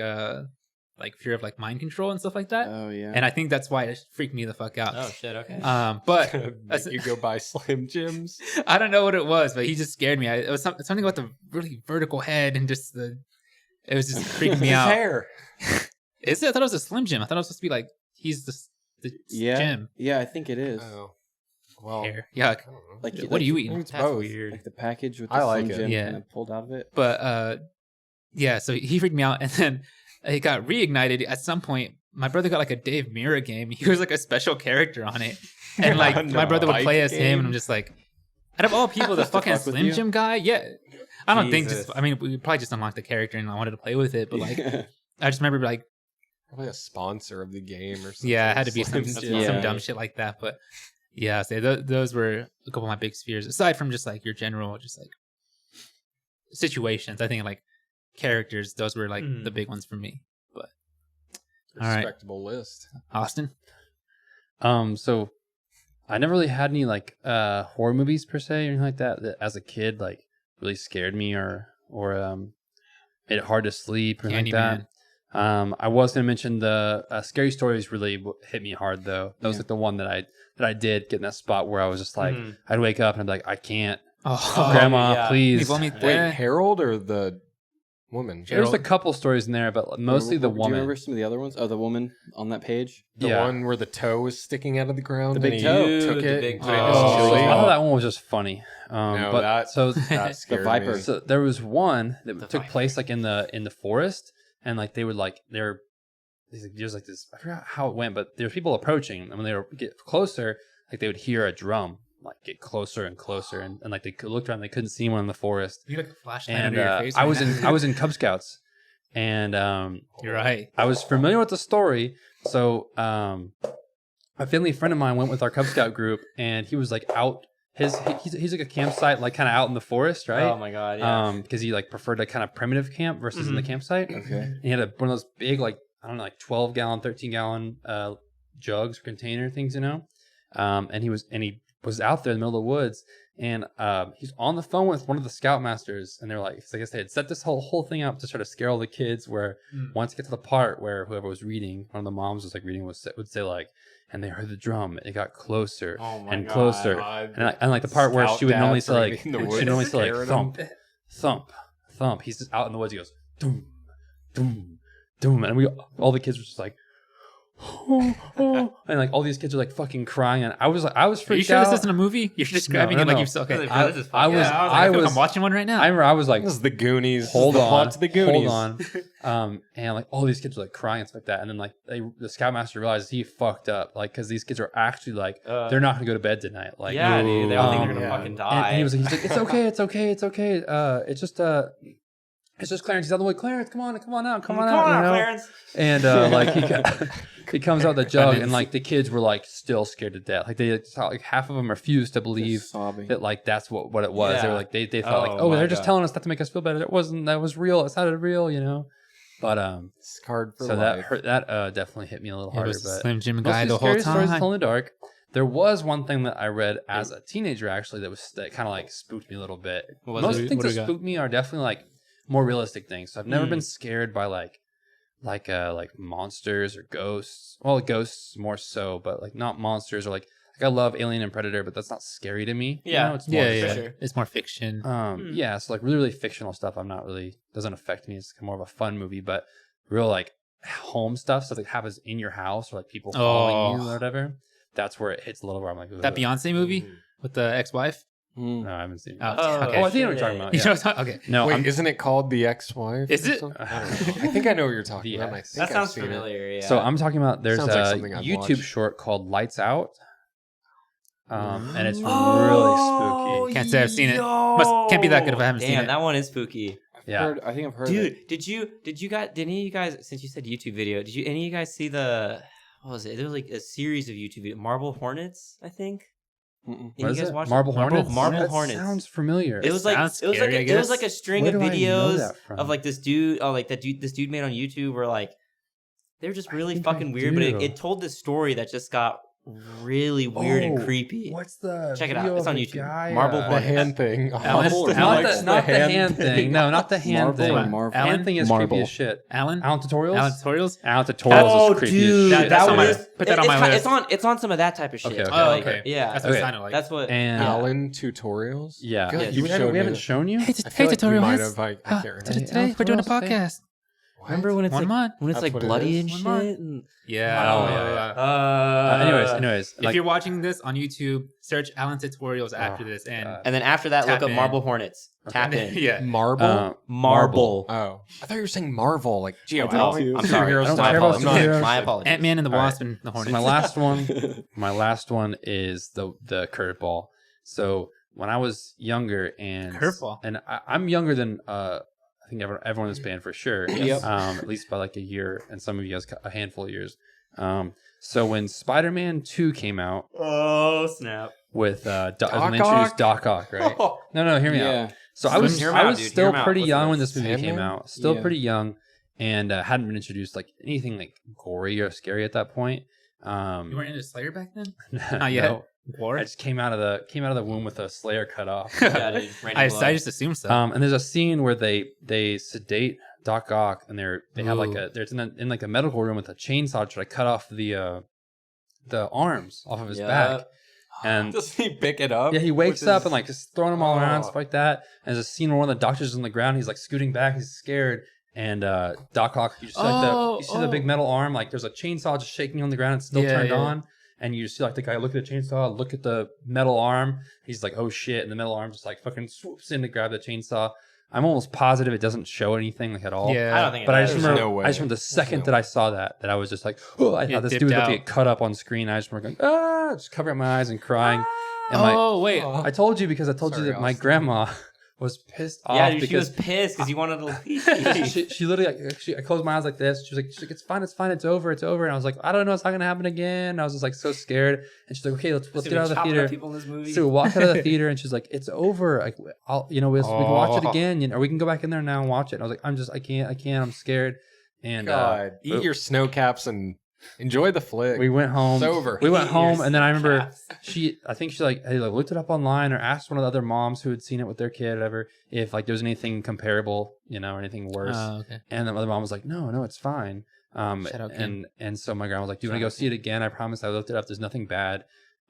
fear of like mind control and stuff like that. Oh yeah. And I think that's why it freaked me the fuck out. Oh shit. Okay. But Make you go buy Slim Jims. I don't know what it was, but he just scared me. It was something about the really vertical head and just it was just freaking me out. His hair. Is it? I thought it was a Slim Jim. I thought it was supposed to be like he's the Jim. Yeah, I think it is. Oh. Well, hair. Yeah. I don't know. Like what are you eating? It's That's both. weird. Like the package with the I like Slim it. Jim Yeah. kind of pulled out of it. But yeah, so he freaked me out, and then it got reignited at some point. My brother got like a Dave Mirra game. He was like a special character on it, and like my brother would play as him, and I'm just like, out of all people, the fucking Slim Jim guy. Yeah, I don't think. We probably just unlocked the character, and I wanted to play with it, but like, I just remember like. Probably a sponsor of the game or something. Yeah, it had to be some Yeah. dumb shit like that. But yeah, so those were a couple of my big fears. Aside from just like your general, just like situations, I think like characters, those were like the big ones for me. But all right, respectable list. Austin. So I never really had any like horror movies per se or anything like that as a kid like really scared me or made it hard to sleep or anything like that. I was gonna mention the Scary Stories really hit me hard though. That was like the one that I did get in that spot where I was just like I'd wake up and I'd be like I can't. Grandma, please. Wait, Harold or the woman? There's a couple stories in there, but mostly the woman. Do you remember some of the other ones? Oh, the woman on that page. The one where the toe was sticking out of the ground. The big toe. Took The it. big toe. I thought that one was just funny. No, but that scared The Viper. me. so there was one that took Viper. place like in the forest, and like they would like there's like this. I forgot how it went, but there were people approaching, and when they would get closer, like they would hear a drum like get closer and closer, and like they looked around, they couldn't see one in the forest. You like a flashlight And under your face. I was in Cub Scouts, and You're right. I was familiar with the story. So a family friend of mine went with our Cub Scout group, and he was like out. He's like a campsite, like kind of out in the forest, right? Oh my god, yeah. Because he like preferred a kind of primitive camp versus in the campsite. Okay. And he had one of those big, like I don't know, like 12-gallon, 13-gallon jugs or container things, you know. And he was out there in the middle of the woods, and he's on the phone with one of the scoutmasters, and they're like, I guess they had set this whole thing up to try to scare all the kids. Where once you get to the part where whoever was reading, one of the moms was like reading, would say like, and they heard the drum, it got closer and closer, and like the part where she would normally say like, thump, thump, thump. He's just out in the woods. He goes, doom, doom, doom, and all the kids were just like. And like all these kids are like fucking crying, and I was freaked out. Are you sure this isn't a movie? You're describing it like you've okay. I'm watching one right now. I remember I was like, "This is the Goonies." Hold on, to the Goonies. Hold on. And like all these kids are like crying and stuff like that, and then like the scoutmaster realizes he fucked up, like because these kids are actually like they're not gonna go to bed tonight. Like dude, they all think they're gonna fucking die. And he's like, it's okay, it's okay, it's okay. It's just Clarence. He's out the way. Clarence, come on out, Clarence. And like he comes out with the jug, and like the kids were like still scared to death. Like they like half of them refused to believe that like that's what it was. Yeah. They were like they thought like they're just telling us that to make us feel better. It wasn't. That was real. It sounded real, you know. But scarred for so life. that definitely hit me a little harder. But Slim Jim guy the whole time. Stories tell in the dark. There was one thing that I read as a teenager actually that kind of like spooked me a little bit. Most things that spook me are definitely like more realistic things. So I've never been scared by like monsters or ghosts. Well, ghosts more so, but like not monsters or like I love Alien and Predator, but that's not scary to me. Yeah, you know? It's more sure. It's more fiction. Yeah, so like really fictional stuff. I'm not really doesn't affect me. It's more of a fun movie, but real like home stuff that happens in your house or like people following you or whatever. That's where it hits a little where I'm like, that Beyonce movie with the ex-wife. No, I haven't seen it. Okay. I think I know what you're talking about. Yeah. Okay. No, wait, isn't it called The Ex-Wife? Is it? I don't know. I think I know what you're talking about. That sounds familiar. Yeah. So I'm talking about there's a YouTube watch. short called Lights Out. And it's really spooky. Can't say I've seen it. Can't be that good if I haven't seen it. Damn, that one is spooky. Yeah, I think I've heard. Dude, did any of you guys? Since you said YouTube video, did any of you guys see the? What was it? There was like a series of YouTube videos. Marble Hornets, I think. What is it? Marble Hornets. Marble Hornets. Sounds familiar. It was like a string of videos of like this dude. Oh, like this dude made on YouTube where like they're just really fucking weird. But it told this story that just got really weird and creepy. What's the check it out? It's on YouTube. Guy, Marble the hand thing. Not the hand thing. No, not the hand thing. Hand thing is creepy as shit. Alan tutorials. Alan tutorials is creepy dude, as shit. Put that on my list. It's on some of that type of shit. Okay. Yeah, that's what it sounded like. That's what. And Alan tutorials. Yeah, we haven't shown you. Hey, tutorial. I can't remember. Today we're doing a podcast. Remember when it's like bloody and shit? Anyways, if you're watching this on YouTube, search Alan tutorials after this, and then after that, look up Marble Hornets. Tap in. Yeah, Marble. Oh, I thought you were saying Marvel, like Geo. I'm sorry. My apologies. Ant-Man and the Wasp and the Hornets. So my last one is the curveball. So when I was younger and I'm younger than I think everyone in this band for sure. Yep. At least by like a year, and some of you guys a handful of years. So when Spider-Man 2 came out, oh snap! With introduced Doc Ock, right? No, hear me out. So I was still pretty young when this movie came out. Still pretty young, and hadn't been introduced like anything like gory or scary at that point. You weren't into Slayer back then? Not yet. No. I just came out of the womb with a Slayer cut off. I just assumed so. And there's a scene where they sedate Doc Ock, and they have like they're in like a medical room with a chainsaw to try to cut off the arms off of his back. And does he pick it up? Yeah, he wakes up and like just throwing them all around, stuff like that. And there's a scene where one of the doctors is on the ground. He's like scooting back. He's scared. And Doc Ock, you see the big metal arm. Like there's a chainsaw just shaking on the ground. It's still turned on. And you see like the guy look at the chainsaw, look at the metal arm. He's like, oh shit. And the metal arm just like fucking swoops in to grab the chainsaw. I'm almost positive it doesn't show anything like at all. Yeah, I don't think. But I just remember the second that I saw that I was just like, oh, I thought this dude was about to get cut up on screen. I just remember going, just covering my eyes and crying. And I told you because I told you that my grandma was pissed off. Yeah, she was pissed because you wanted to leave. she literally, I closed my eyes like this. She's like, it's fine, it's over. And I was like, I don't know, it's not gonna happen again. I was just like so scared. And she's like, okay, let's get out of the theater. People in this movie. So we walk out of the theater, and she's like, it's over. Like, we can watch it again, or we can go back in there now and watch it. And I was like, I can't, I'm scared. And eat your snow caps and Enjoy the flick. We went home. It's over. We went home, and then I remember I think she like looked it up online or asked one of the other moms who had seen it with their kid or whatever if like there was anything comparable, or anything worse. Okay. And the other mom was like, no, it's fine. Shout out, and so my grandma was like, do you want to go see it again? I promise. I looked it up. There's nothing bad.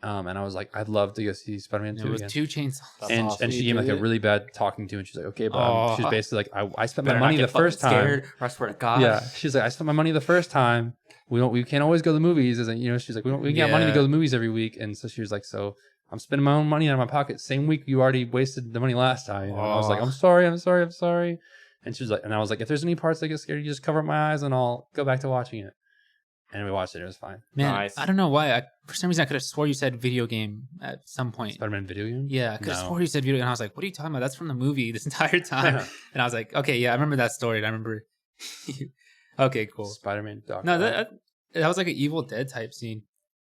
And I was like, I'd love to go see Spider-Man 2 again. It was 2 chainsaws. And awesome. and she gave me like a really bad talking to, and she's like, okay, but she was basically like, I spent my Better money not the get fucking first time. scared, or I swear to God. Yeah, she's like, I spent my money the first time. We can't always go to the movies, she's like, we got money to go to the movies every week, and so she was like, so I'm spending my own money out of my pocket. Same week you already wasted the money last time. And I was like, I'm sorry. And she was like, and I was like, if there's any parts that get scared, you just cover up my eyes, and I'll go back to watching it. And we watched it. It was fine. Man, Nice. I don't know why. For some reason, I could have swore you said video game at some point. Spider-Man video game? Yeah, I could have swore you said video game. And I was like, what are you talking about? That's from the movie this entire time. And I was like, okay, yeah, I remember that story. And I remember. Okay, cool. Spider-Man. No, that was like an Evil Dead type scene.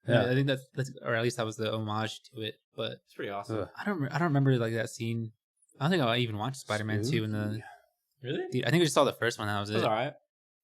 Yeah. I think that's, or at least that was the homage to it. But It's pretty awesome. I don't remember like that scene. I don't think I even watched Spider-Man 2 in the. Really? I think I just saw the first one. That was It it. was alright.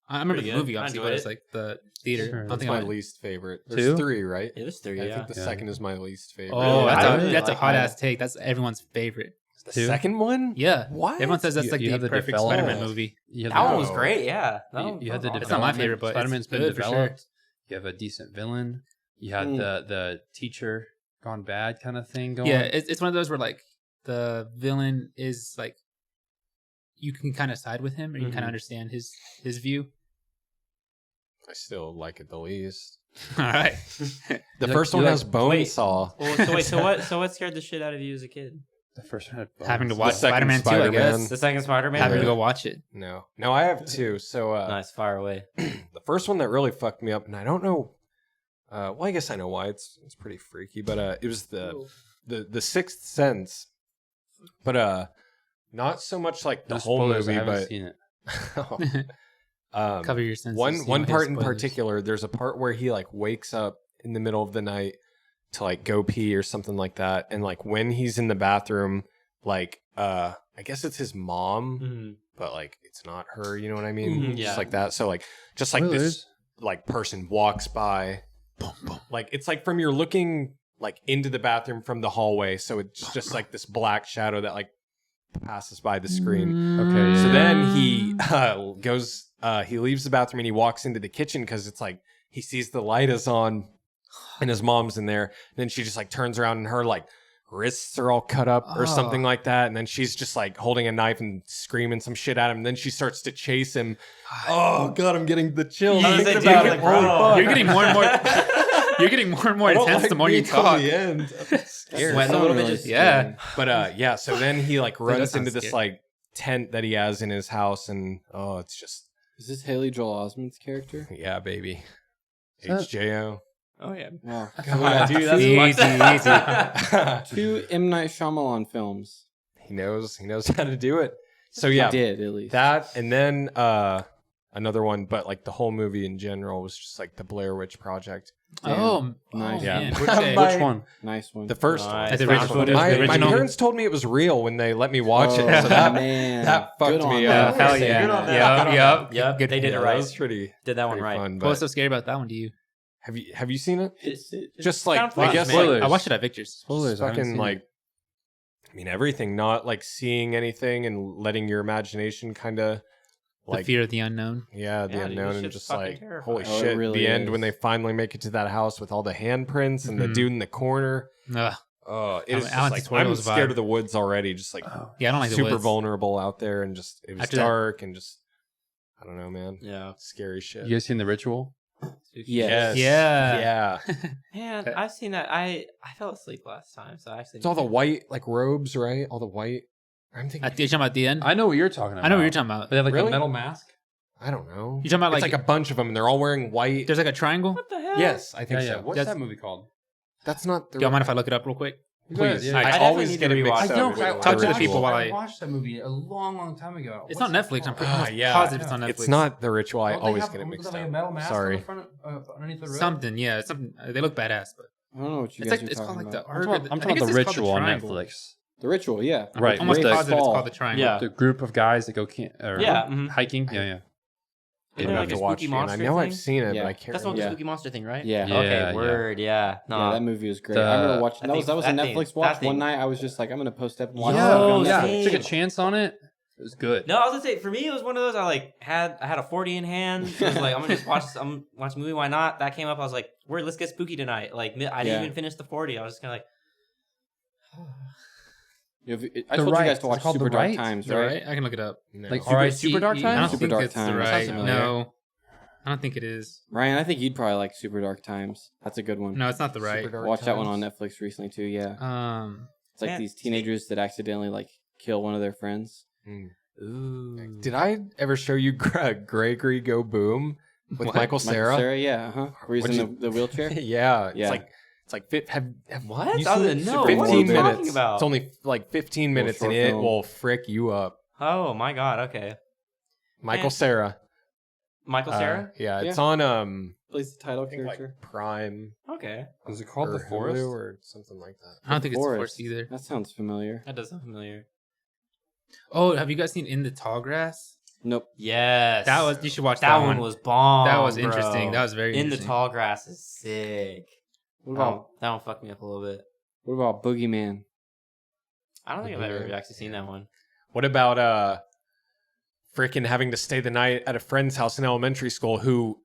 I remember Pretty the good. movie, I obviously, enjoyed but it's it. like the theater. Sure. I don't That's think my I went. least favorite. There's 3, right? Yeah, there's 3, I yeah. think the second is my least favorite. Oh, Really? that's a Like hot that. ass take. That's everyone's favorite. The 2? second one? Yeah. What? Everyone says that's You- like you the have the perfect development. Spider-Man movie. That one was great, yeah. You had the It's not my development. favorite, but Spider-Man's it's been good for sure. developed. You have a decent villain. You had the teacher gone bad kind of thing going. Yeah, it's one of those where like the villain is like you can kind of side with him or you can kind of understand his view. I still like it the least. All right. The You first like- one you has like- Bonesaw. Well, so what scared the shit out of you as a kid? The first one had Having to bones. watch The second Spider-Man 2, I Spider-Man. guess. The second Spider-Man? Having to Yeah. go watch it. No, I have 2. So Nice, fire away. the first one that really fucked me up, and I don't know. Well, I guess I know why. It's pretty freaky, but it was the Sixth Sense, but not so much like the No whole spoilers, movie, I haven't but seen it. Cover your senses. one You don't part hate in spoilers. particular. There's a part where he like wakes up in the middle of the night to like go pee or something like that, and like when he's in the bathroom, like I guess it's his mom, but like it's not her. You know what I mean? Yeah. Just like that. So like just like this like person walks by, like it's like from you're looking like into the bathroom from the hallway, so it's just like this black shadow that like passes by the screen. Okay. So yeah. then he goes, he leaves the bathroom and he walks into the kitchen because it's like he sees the light is on and his mom's in there. And then she just like turns around and her like wrists are all cut up or something like that. And then she's just like holding a knife and screaming some shit at him. And then she starts to chase him. Oh God, I'm getting the chills. I was thinking like, about dude, it. bro. Holy fuck. You're getting more and more. You're getting more and more I don't intense like the more you being till talk. the end. I'm scared. Sweating a little bit. Just, Yeah. But yeah, so then he like that runs sounds into this scary. like tent that he has in his house, and it's just Is this Haley Joel Osment's character? yeah, baby. that- HJO. Oh yeah. Wow. Come on, dude. That's Easy. 2 M. Night Shyamalan films. He knows how to do it. So He yeah, did at least. that and then another one, but like the whole movie in general was just like the Blair Witch Project. Oh, Nice. Yeah. man. Which Which one? Nice one. The first Nice. one. The original footage, My, the my original. parents told me it was real when they let me watch it. Oh, So that man. that fucked Good on me them. up. Hell Good yeah. on them. Yep. Yep, Good. they did it That right. was pretty. Did that one pretty right. Fun, What was but so scary about that one to you? have you seen it? It's Just like kinda I fun, guess man. like I watched it at Victor's. Spoilers. I haven't fucking seen like it. I mean everything, not like seeing anything and letting your imagination kind of The like fear of the unknown. yeah, the Yeah, dude, unknown this and shit's just fucking like terrifying. holy Oh, it shit, really the end is. when they finally make it to that house with all the handprints and the Mhm. dude in the corner. Ugh. Oh, it I'm- is I just want like to spoil I'm those scared vibe. of the woods already. Just like Yeah, I don't like the super woods. vulnerable out there, and just it was After that- dark and just I don't know, man. Yeah. Scary shit. You guys seen The Ritual? Yes. Yeah. Man, I've seen that. I fell asleep last time, so I actually. It's all the white like robes, right? All the white. I'm thinking. You're talking about the end? I know what you're talking about. I know what you're talking about. They have like Really? a metal mask. I don't know. You're talking about It's like, like a bunch of them, and they're all wearing white. there's like a triangle? What the hell? Yes, I think Yeah, yeah. so. What's That's- that movie called? That's not the. Do you mind if I look it up real quick? Please. Yeah, yeah. I definitely always need get to it mixed rewatch up. that. with Talk to the original. people while I I- watched that movie a long time ago. It's on Netflix. I'm pretty yeah. positive it's on Netflix. It's not the ritual. I Don't they always have- get it was mixed that like a up. metal mask Sorry. on the front underneath the robe? something. Yeah, it's something. They look badass, but I don't know what you it's guys like are it's called talking like the about. Ark. I'm I talking think about it's The just called Ritual on Triangle. Netflix. The Ritual, yeah. Right. Almost with the- positive it's called the triangle. Yeah. The group of guys that go Yeah, mhm. hiking. Yeah, yeah. I don't have to watch it. I know I've seen it, but I can't. That's not the spooky monster thing, right? Yeah. Okay. Word. Yeah. No. Yeah, that movie was great. I remember watching. That was a Netflix watch. One night, I was just like, I'm gonna post up and watch. Took a chance on it. It was good. No, I was gonna say for me, it was one of those. I had a 40 in hand. I was like, I'm gonna just watch a movie. Why not? That came up. I was like, let's get spooky tonight. Like I didn't even finish the 40. I was just kind of like. I told you guys to watch Super Dark Times, right? I can look it up. No. Like Super Dark Times? I don't Super think Dark it's Times. the right. No, I don't think it is. Ryan, I think you'd probably like Super Dark Times. That's a good one. No, it's not the right. Watch that one on Netflix recently too. Yeah. It's like these teenagers that accidentally like kill one of their friends. Ooh. Did I ever show you Gregory Go Boom with Michael Cera? Michael Cera, yeah. Where he's in the wheelchair. Yeah. Yeah. It's like What? You I seen didn't know. 15 What are you minutes. talking about? It's only like 15 minutes and it will frick you up. Oh my god. Okay. Michael Cera. Michael Cera. Yeah, it's on Plays the title I think, character. like Prime. Okay. Was it called or The Forest? Hulu or something like that. I don't think it's the Forest either. That sounds familiar. That does sound familiar. Oh, have you guys seen In the Tall Grass? Nope. Yes. You should watch that one. That one was bomb. That was bro. interesting. That was very In interesting. the Tall Grass is sick. What about that one fucked me up a little bit. What about Boogeyman? I don't think I've ever actually seen that one. What about freaking having to stay the night at a friend's house in elementary school who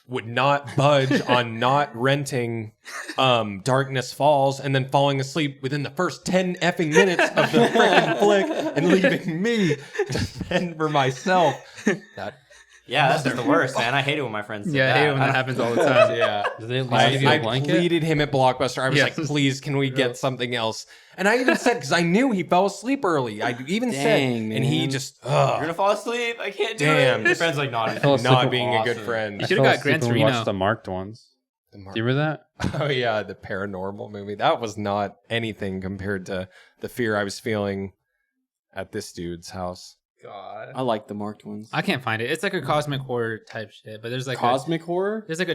would not budge on not renting Darkness Falls and then falling asleep within the first 10 effing minutes of the freaking flick and leaving me to fend for myself. Yeah, that's just the worst, man. I hate it when my friends do I hate it when that happens all the time. Yeah. Did they at least give you a I blanket? pleaded him at Blockbuster. I was like, please, can we get something else? And I even said, because I knew he fell asleep early. I even said, man. and he just, You're gonna fall asleep. I can't do it. Your friend's like, not being a good friend. You should have got Gran Torino. Watched the marked ones. Do you remember that? Oh yeah, the paranormal movie. That was not anything compared to the fear I was feeling at this dude's house. God, I like the marked ones. I can't find it. It's like a cosmic horror type shit, but there's like cosmic horror. There's like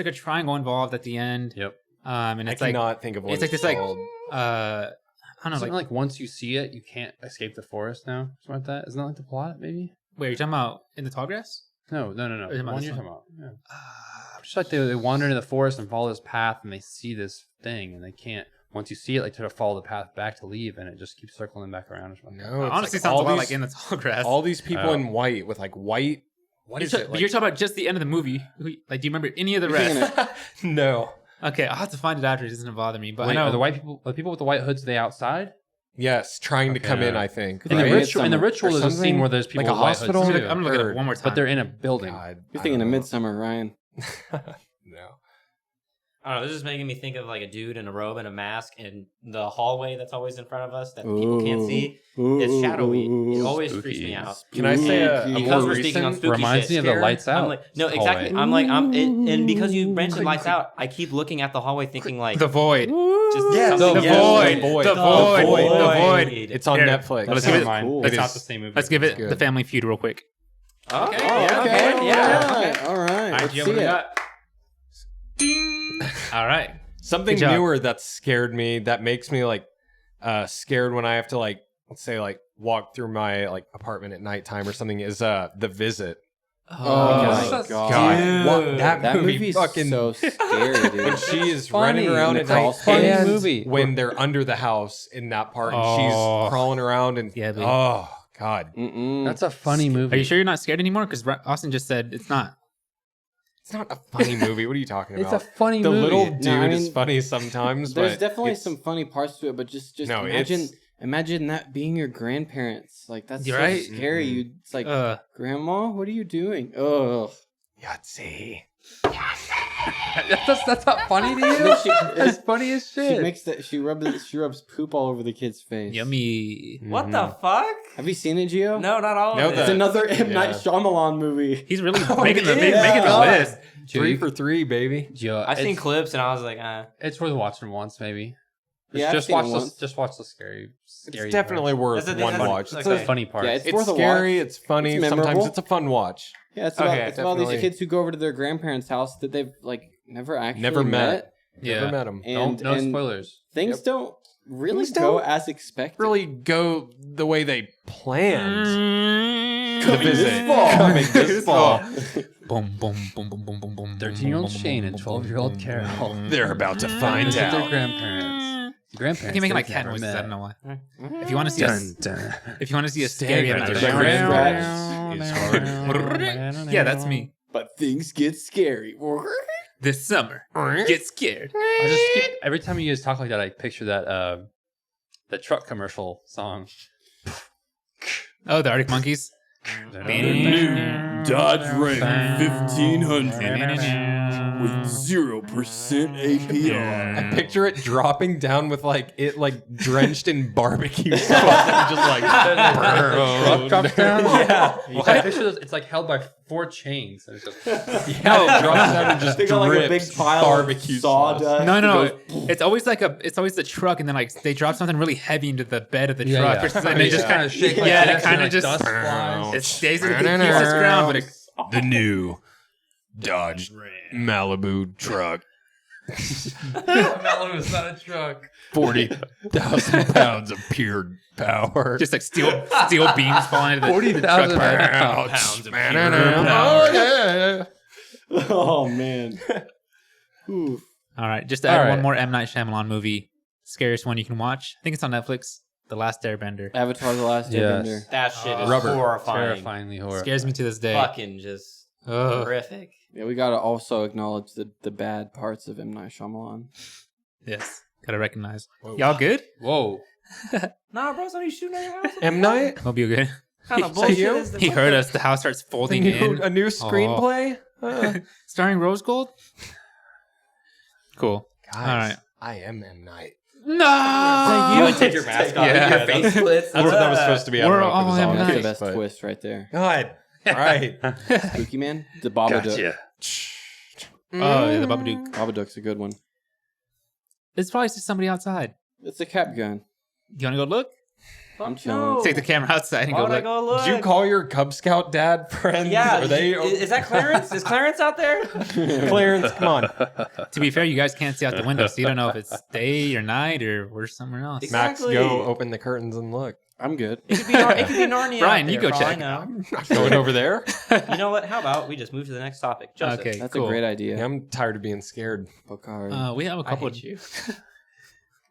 a triangle involved at the end. Yep. And it's I cannot think of what it's like this like called. I don't know, like once you see it, you can't escape the forest now. Something like that. Isn't that like the plot? Maybe. Wait, you're talking about In the Tall Grass? No. The one you're talking about. Yeah. Just like they wander into the forest and follow this path, and they see this thing, and they can't. Once you see it, like try to follow the path back to leave, and it just keeps circling back around. Or something. No, honestly, sounds a lot like In the Tall Grass. All these people in white with like white. What is it? But you're talking about just the end of the movie. Like, do you remember any of the rest? No. Okay, I'll have to find it after. It doesn't bother me. But wait, I know are the people with the white hoods, are they outside? Yes, trying to come in. I think. In the ritual, there's a scene where there's people like with a white hospital. hoods too. I'm gonna look at it one more time. But they're in a building. God, You're thinking of Midsummer, Ryan. No. I don't know. This is making me think of like a dude in a robe and a mask in the hallway that's always in front of us that people can't see. It's shadowy. It always freaks me out. Can I say a because more we're speaking on recent? spooky Reminds me shit, of the Lights Out. I'm like, no, exactly. hallway. And because you mentioned Lights Out, I keep looking at the hallway thinking like The Void. just Yes, something the else. Void. The Void. It's on Here, Netflix. let's give it. Cool. It's It not is- the same movie. Let's give it good. the Family Feud real quick. Okay. All right. Let's Gio, see what do you it. got? All right. Something Good job. newer that scared me, that makes me like scared when I have to like, let's say like walk through my like apartment at nighttime or something is The Visit. Oh my my God. god. That movie is fucking so scary, dude. when she is funny. running around at Nicole night Funny and movie. when they're under the house in that part and Oh. she's crawling around and Yeah, babe. oh god, That's a funny movie. Are you sure you're not scared anymore? Because Austin just said it's not. it's not a funny movie. What are you talking It's about? a funny the movie. little dude No, I is mean, funny sometimes. There's but definitely it's- some funny parts to it, but just No, imagine that being your grandparents. Like that's You're so right. scary. You it's like, Grandma, what are you doing? Ugh. Yahtzee. that's not funny to you. That's funny as shit. She makes that. She rubs poop all over the kid's face. Yummy. What the fuck? Have you seen it, Gio? No, not all No, of It's it. another M. Night Shyamalan movie. He's really Oh, making the yeah. making the list. 3 for 3, baby. Gio, I've seen it's- clips and I was like, It's worth watching once, maybe. Yeah, I've just seen it watch once. Just watch the scary. It's definitely worth That's the one thing, watch. that's- It's, okay. a, funny part. Yeah, it's worth a scary. watch. It's funny. It's Sometimes memorable. it's a fun watch. Yeah, it's about, Okay, it's about all these definitely. kids who go over to their grandparents' house that they've like never actually Never met. Yeah. Never met him. And, no and spoilers. Things don't really Things go don't as expected. Really go the way they planned. Mm. The Coming this Visit. fall. Coming this fall. Boom, boom, boom, boom, boom, boom, boom. 13-year-old Shane and 12-year-old Carol. They're about to find Visit their out. grandparents. Grandparents. I keep making like they've cat never noises. met. I don't know why. If you want to see if you want to see a scary Stagger episode, the Grandparents. yeah, that's me. But things get scary. This summer, get scared. I just every time you guys talk like that, I picture that the truck commercial song. Oh, the Arctic Monkeys. Dodge Ram 1500 with 0% APR. I picture it dropping down with like it like drenched in barbecue sauce and just like Truck drops down. Yeah. Well, I picture this, it's like held by 4 chains. And it's just, It drops down and just They got like a drips big pile barbecue of sawdust. No. It's always the truck, and then like they drop something really heavy into the bed of the truck, or something, and it just kind of shake. Like yeah, this, it kind and, of just dust flies. it stays in the keeps its ground, but it, The new Dodge Malibu truck. Malibu is not a truck. 40,000 pounds of pure power. just like steel beams falling into the 40,000 truck part. pounds of pure Oh, oh man. Oof. All right, just to add one more M. Night Shyamalan movie, scariest one you can watch. I think it's on Netflix. The Last Airbender. Avatar: The Last Yes. Airbender. That shit is Rubber. horrifying. Terrifyingly horrifying. Scares me to this day. Fucking just horrific. Yeah, we gotta also acknowledge the bad parts of M. Night Shyamalan. Yes, gotta recognize. Y'all good? Whoa. Nah, bro, somebody shooting at your house. M. Night? Hope you're good. Kind of Is that bullshit you? is this? He heard us. The house starts folding in. A new screenplay? Starring Rose Gold. Cool. Guys, All right. I am M. Night. No. You would take your mask off. Yeah. Your face splits. That's what that was supposed to be. I don't We're know if it was all M. on Night. That's case, the best but- twist right there. God. All right. Spooky Man, the Babadook. Gotcha. Oh, yeah, the Babadook. Babadook's a good one. It's probably just somebody outside. It's a cap gun. You want to go look? I'm chilling. Take the camera outside and Why go would I look. go look? Did you call your Cub Scout dad friends? Yeah. Are they Is that Clarence? Is Clarence out there? Clarence? Come on. To be fair, you guys can't see out the window, so you don't know if it's day or night or we're somewhere else. Exactly. Max, go open the curtains and look. I'm good. It could be Narnia. Brian, out you there, go for all check. I know. I'm not going over there. You know what? How about we just move to the next topic? Joseph. Okay. That's cool. a great idea. Yeah, I'm tired of being scared. Bocard. We have a I couple. hate you.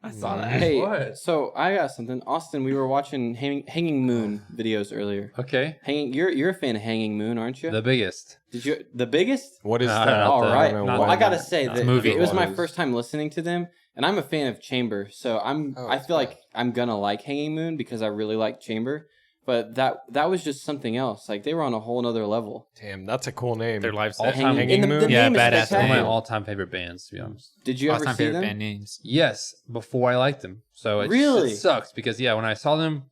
I saw that. Hey, What? so I got something. Austin, we were watching Hanging Moon videos earlier. Okay. You're a fan of Hanging Moon, aren't you? The biggest. Did you the biggest? What is No, that? not All the- right. not Well, the- I gotta say that movie. it was my What? first time listening to them, and I'm a fan of Chamber, so I feel like I'm gonna like Hanging Moon because I really like Chamber. But that was just something else. Like they were on a whole nother level. Damn, that's a cool name. Their lives. All-time Hanging Moon? Yeah, name is badass One of my spectacular. all-time favorite bands, to be honest. Did you ever All-time see favorite them? band names. Yes, before I liked them. So it Really? it sucks because when I saw them,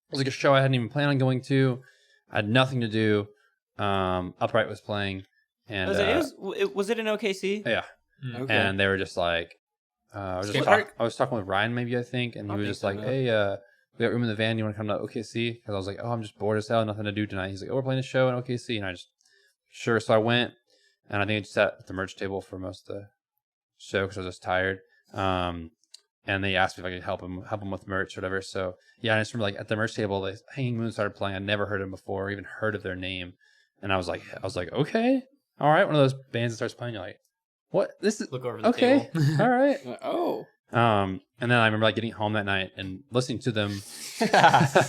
it was like a show I hadn't even planned on going to. I had nothing to do. Upright was playing, and Was it in OKC? yeah, Okay. and they were just like, I was Skate just park? I was talking with Ryan maybe I think, and he was just like, hey, we got room in the van. You want to come to OKC? Because I was like, oh, I'm just bored as hell, nothing to do tonight. He's like, oh, we're playing a show in OKC, and I just sure. So I went, and I think I just sat at the merch table for most of the show because I was just tired. And they asked me if I could help them with merch or whatever. So yeah, I just remember like at the merch table, Hanging Moon started playing. I'd never heard them before, or even heard of their name, and I was like, okay, all right, one of those bands that starts playing. You're like, what? This is Look over the okay, table. all right. Oh. And then I remember like getting home that night and listening to them,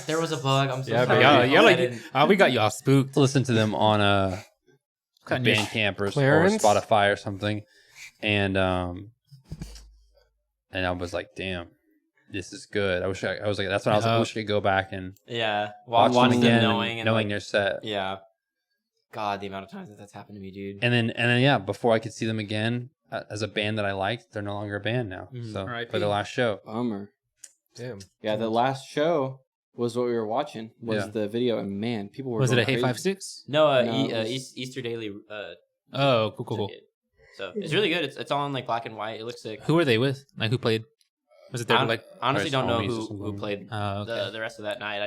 There was a bug. I'm so Yeah, sorry. baby. Y'all I like, didn't- we got y'all spooked. listen to them on Cutting your Bandcamp or Clarence? Spotify or something, and I was like, damn, this is good. I was like, that's when I was like, I wish I could go back and Yeah. watch them Watching again, them knowing like, their set. Yeah. God, the amount of times that's happened to me, dude. And then yeah, before I could see them again as a band that I liked, they're no longer a band now. So R.I.P. for the last show, Bummer. Damn. Yeah, the last show was what we were watching. Was Yeah. the video, and man, people were. Was it a going Hey crazy. 5-6? No, No, it was- Easter Daily. Oh, cool. took it. So it's really good. It's all in like black and white. It looks sick. Who were they with? Like who played? Was it their like? Honestly, don't know homies or who something. played Oh, okay. the rest of that night.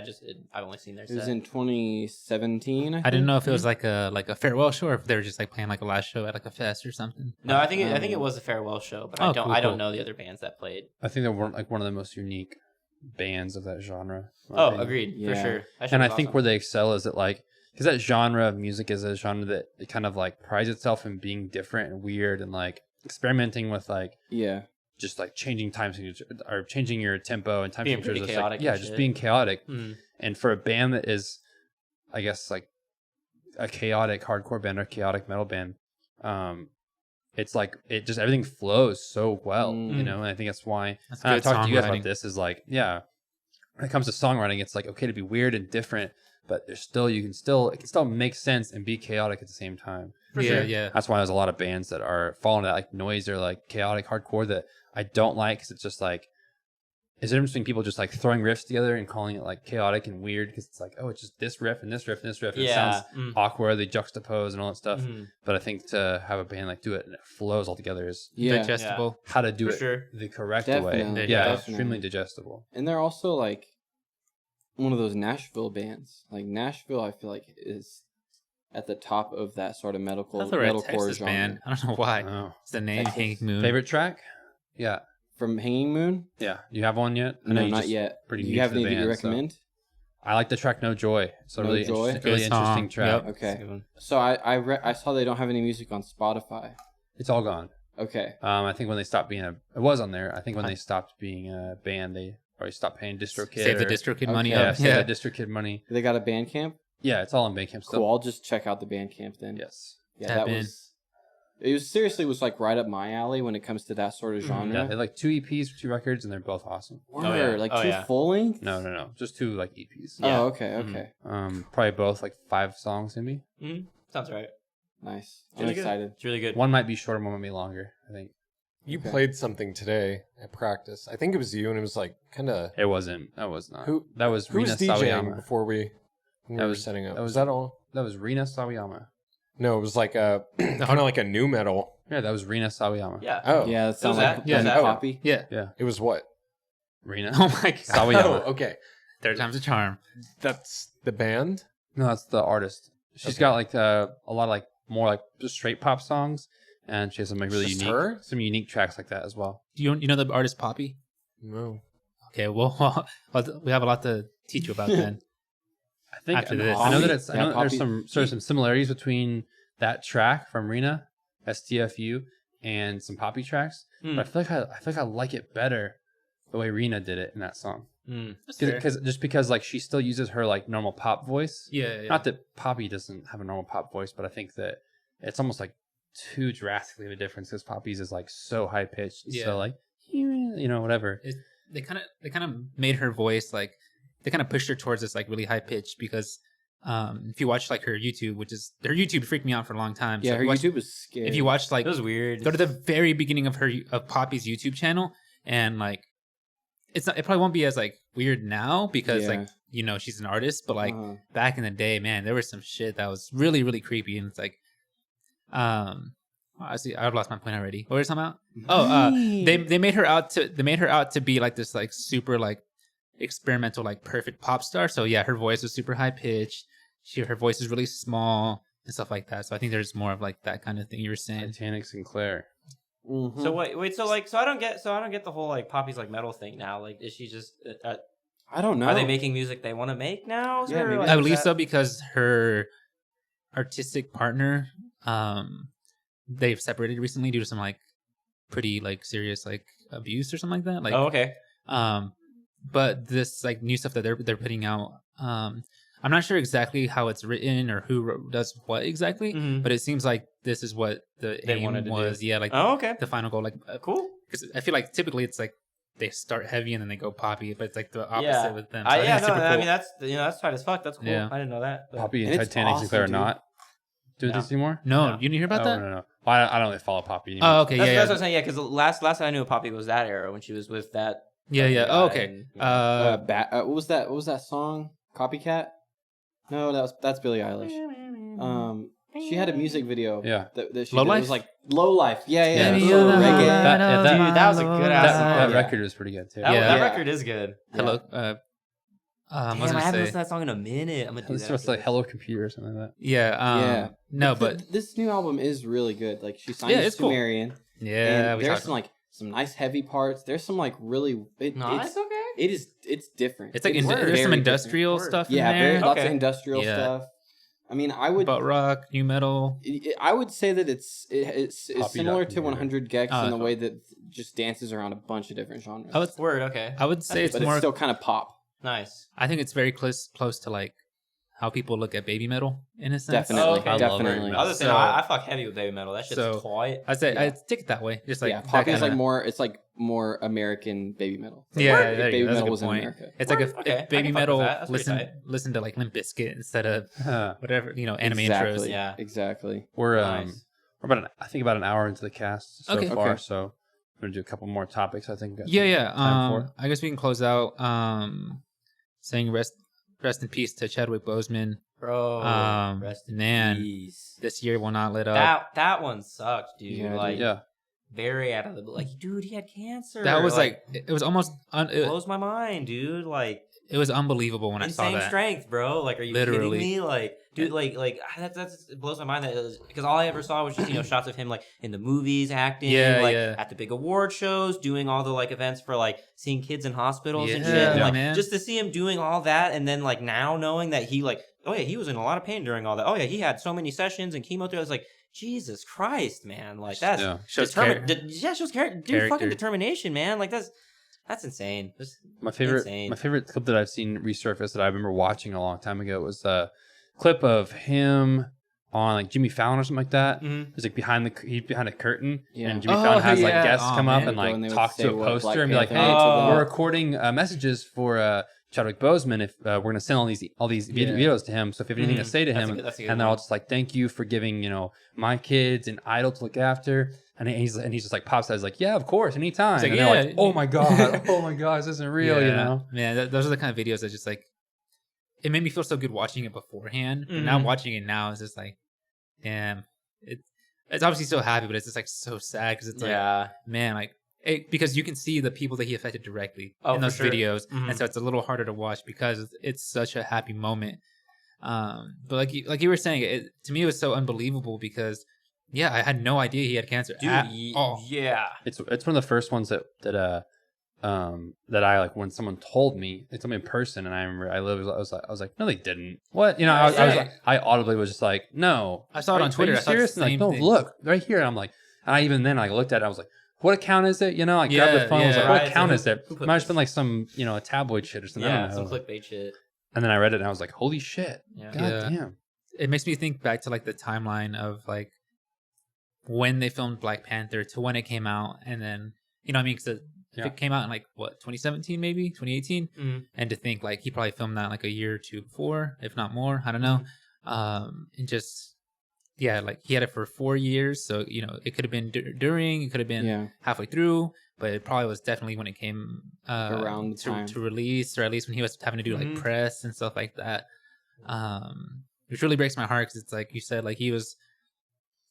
I've only seen their It was set. in 2017. I didn't know if it was like a farewell show or if they were just like playing like a last show at like a fest or something. No, I think it was a farewell show, but Oh, I don't cool. know the other bands that played. I think they were like one of the most unique bands of that genre. in my Oh, opinion. agreed Yeah. for sure. That shit And I was think awesome. where they excel is that like because that genre of music is a genre that it kind of like prides itself in being different and weird and like experimenting with like just like changing time signatures or changing your tempo and time being signatures. pretty chaotic. Like, just being chaotic. And for a band that is, I guess, like a chaotic hardcore band or chaotic metal band, it's like it just everything flows so well, you know. And I think that's why I talked to you guys about this. Is like, when it comes to songwriting, it's like okay to be weird and different, but there's still it can still make sense and be chaotic at the same time. For sure. Yeah. That's why there's a lot of bands that are falling that like noise or like chaotic hardcore that I don't like, because it's just like it's interesting people just like throwing riffs together and calling it like chaotic and weird, because it's like, oh, it's just this riff and this riff and this riff. And it sounds awkward, they juxtapose and all that stuff. But I think to have a band like do it and it flows all together is digestible. How to do it the correct way. Extremely digestible. And they're also like one of those Nashville bands. Like Nashville, I feel like is at the top of that sort of metalcore genre. Band. I don't know why. Oh. It's the name Hanging Moon. Favorite track? Yeah. From Hanging Moon? Yeah. Do you have one yet? No, not yet. Do you have any that you recommend? So. I like the track No Joy. It's a really interesting track. Yep. Okay. So I saw they don't have any music on Spotify. It's all gone. Okay. I think when they stopped being it was on there. I think when they stopped being a band, they probably stopped paying DistroKid. Save the DistroKid money. Yeah, save the DistroKid money. They got a Bandcamp? Yeah, it's all on Bandcamp still. Cool. I'll just check out the Bandcamp then. Yes. Yeah, it was like right up my alley when it comes to that sort of genre. Yeah, they like 2 EPs for 2 records, and they're both awesome. Like 2 full length? No, just 2 like EPs. Yeah. Oh, okay. Probably both like 5 songs maybe. Sounds right. Nice. I'm excited. It's really good. One might be shorter, one might be longer, I think. You played something today at practice. I think it was you, and it was like kind of. It wasn't. That was not. That was Rina DJing Sawayama before we were setting up. Was that all? That was Rina Sawayama. No, it was like a kind of like a new metal. Yeah, that was Rina Sawayama. Yeah. Oh. Yeah, that sounds like a copy. Yeah. It was what? Rina. Oh my god. Sawayama. Oh, okay. Third time's a charm. That's the band? No, that's the artist. She's got like a lot of like more like just straight pop songs, and she has some like really unique tracks like that as well. Do you know the artist Poppy? No. Okay, well, we have a lot to teach you about then. I think after this, I know that there's some similarities between that track from Rina, STFU, and some Poppy tracks. But I feel like I like it better the way Rina did it in that song. Because like she still uses her like normal pop voice. Yeah. Not that Poppy doesn't have a normal pop voice, but I think that it's almost like too drastically of a difference, because Poppy's is like so high pitched. Yeah. So like whatever. They kind of made her voice like, they kind of pushed her towards this like really high pitch, because if you watch like her YouTube, her YouTube freaked me out for a long time. Yeah, so her YouTube was scary. If you watch like, it was weird. Go to the very beginning of Poppy's YouTube channel, and like it probably won't be as like weird now, because like she's an artist, but like back in the day, man, there was some shit that was really, really creepy, and it's like I see. I've lost my point already. What were you talking about? They made her out to be like this like super like experimental like perfect pop star. So yeah, her voice was super high pitched. Her voice is really small and stuff like that. So I think there's more of like that kind of thing you were saying. Titanic Sinclair. Mm-hmm. So wait. So I don't get the whole like Poppy's like metal thing now. Like, is she just? I don't know. Are they making music they want to make now? Yeah, maybe. I believe so, because her artistic partner, they've separated recently due to some like pretty like serious like abuse or something like that. Like, oh, okay. But this like new stuff that they're putting out, I'm not sure exactly how it's written or who does what exactly, but it seems like this is what the aim was. Do. Yeah, like the final goal. Like cool. Because I feel like typically it's like they start heavy and then they go poppy, but it's like the opposite with them. So I mean that's tight as fuck. That's cool. Yeah. I didn't know that. But. Poppy and Titanic Sinclair are not doing this anymore. No, you didn't hear about that? No. Well, I don't really follow Poppy anymore. Oh, okay. That's what I'm saying. Yeah, because last time I knew of Poppy was that era when she was with that. Yeah. Oh, okay. What was that? What was that song? Copycat? No, that's Billie Eilish. She had a music video. Yeah. That she Low did. Life? It was like Low Life. Yeah. Dude, that was a good ass song. That record was pretty good too. That record is good. Hello. Damn, I haven't listened to that song in a minute. I'm gonna do that. It's like Hello Computer or something like that. Yeah. No, but this new album is really good. Like she signed to cool. Marion. Yeah. And there's some nice heavy parts. There's some like really. It's okay. It's different. It's like there's some industrial stuff. Yeah, in there. lots of industrial stuff. I mean, I would butt rock, new metal. I would say that it's similar to Duck, 100 Gex in the way that just dances around a bunch of different genres. Okay. I would say but it's still kind of pop. Nice. I think it's very close to like how people look at baby metal in a sense. Definitely, I definitely. I was saying, I fuck heavy with baby metal. That shit's tight. I say I take it that way. Just like pop is like more. It's like more American baby metal. Like baby metal was in America. It's like if baby metal listen to like Limp Bizkit instead of whatever anime intros. Yeah, exactly. We're about an hour into the cast so far. Okay. So I'm gonna do a couple more topics. I think. I guess we can close out saying rest in peace to Chadwick Boseman. Bro, rest in peace. This year will not let up. That one sucked, dude. Yeah. Very out of the like, dude, he had cancer. That was like it was almost it blows my mind, dude. Like it was unbelievable when I saw that. Insane strength, bro. Like, are you kidding me? Like, dude, like that's it blows my mind that it was because all I ever saw was just shots of him like in the movies acting, at the big award shows, doing all the like events for like seeing kids in hospitals and shit. And, like, man. Just to see him doing all that, and then like now knowing that he like, oh yeah, he was in a lot of pain during all that. Oh yeah, he had so many sessions and chemotherapy. I was like, Jesus Christ, man! Like that's shows character. Dude, fucking determination, man. Like that's insane. My favorite clip that I've seen resurface that I remember watching a long time ago was a clip of him on like Jimmy Fallon or something like that. Mm-hmm. It's like behind a curtain, and Jimmy Fallon has like guests come up and like talk to a poster and be like, "Hey, we're recording messages for Chadwick Boseman. If we're gonna send all these videos to him, so if you have anything to say to him," and they're all just like, "Thank you for giving my kids an idol to look after." And he's just like pops out, he's like, "Yeah, of course, anytime." Like, and they're like, "Oh my god, this isn't real," Man, those are the kind of videos that just like it made me feel so good watching it beforehand. But now watching it now is just like, damn, it's obviously so happy, but it's just like so sad because it's like, man, like. Because you can see the people that he affected directly in those videos, and so it's a little harder to watch because it's such a happy moment. But like you were saying, to me it was so unbelievable because I had no idea he had cancer. Dude, it's one of the first ones that I like when someone told me in person, and I remember I was like, no, they didn't. What I audibly was just like, no. I saw it on Twitter. Are you serious? And like, no, look right here. And I'm like, and I even then I looked at it. I was like, what account is it? I grabbed the phone. I was like, what account is it? It might have been like some, a tabloid shit or something. Yeah, some clickbait shit. And then I read it and I was like, holy shit. Yeah. God damn. It makes me think back to like the timeline of like when they filmed Black Panther to when it came out. And then, because it came out in like, what, 2017 maybe? 2018? Mm-hmm. And to think like he probably filmed that like a year or two before, if not more. I don't know. And just... Yeah, like he had it for 4 years, so it could have been during, it could have been halfway through, but it probably was definitely when it came around the time to release, or at least when he was having to do like press and stuff like that. Which really breaks my heart because it's like you said, like he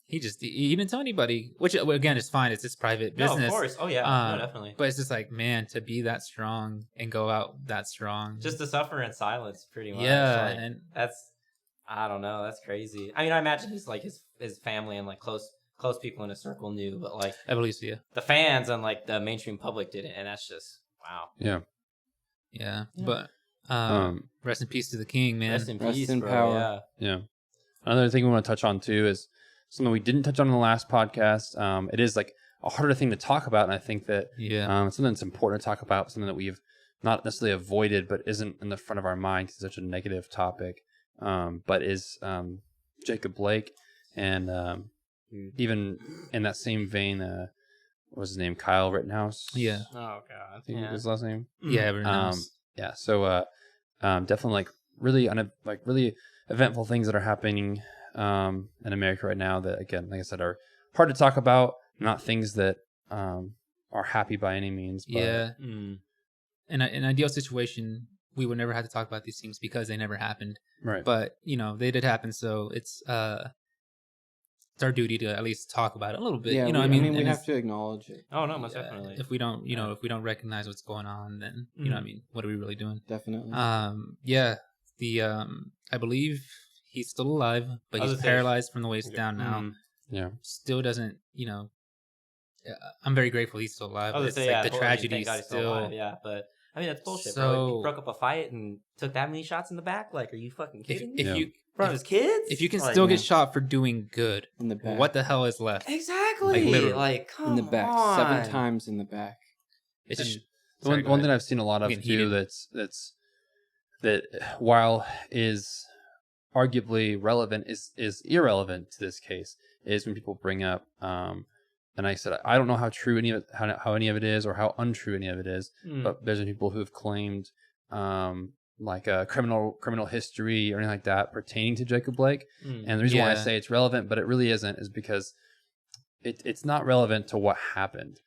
didn't tell anybody, which again is fine. It's his private business. No, of course. Oh yeah, definitely. But it's just like, man, to be that strong and go out that strong, just to suffer in silence, pretty much. Yeah, like, and I don't know. That's crazy. I mean, I imagine he's like his family and like close people in his circle knew, but like I believe so, yeah. The fans and like the mainstream public didn't, and that's just wow. Yeah. But rest in peace to the king, man. Rest in peace, in bro. power. Yeah. Another thing we want to touch on too is something we didn't touch on in the last podcast. It is like a harder thing to talk about, and I think that it's something that's important to talk about, something that we've not necessarily avoided, but isn't in the front of our mind because it's such a negative topic. But is Jacob Blake, and even in that same vein, what was his name? Kyle Rittenhouse. Yeah. Oh god. I think his last name. Yeah. Rittenhouse. Yeah. So definitely like really really eventful things that are happening in America right now that, again, like I said, are hard to talk about. Not things that are happy by any means. But, in an ideal situation, we would never have to talk about these things because they never happened. Right. But, they did happen. So it's our duty to at least talk about it a little bit. Yeah, I mean, we have to acknowledge it. Oh, no, most definitely. If we don't, if we don't recognize what's going on, then, what are we really doing? Definitely. I believe he's still alive, but he's paralyzed from the waist down now. Yeah. Still doesn't, I'm very grateful he's still alive. I was it's say, the tragedy still alive, yeah, but I mean that's bullshit, bro. Like, you broke up a fight and took that many shots in the back. Like, are you fucking kidding me? front of his kids. If you can still get shot for doing good, in the back, what the hell is left? Exactly. Like, literally. Like, come in the back, on. 7 times in the back. It's just one thing I've seen a lot of too that while is arguably relevant is irrelevant to this case is when people bring up and I said I don't know how true any of it, how any of it is or how untrue any of it is, but there's people who have claimed like a criminal history or anything like that pertaining to Jacob Blake. And the reason why I say it's relevant, but it really isn't, is because it's not relevant to what happened.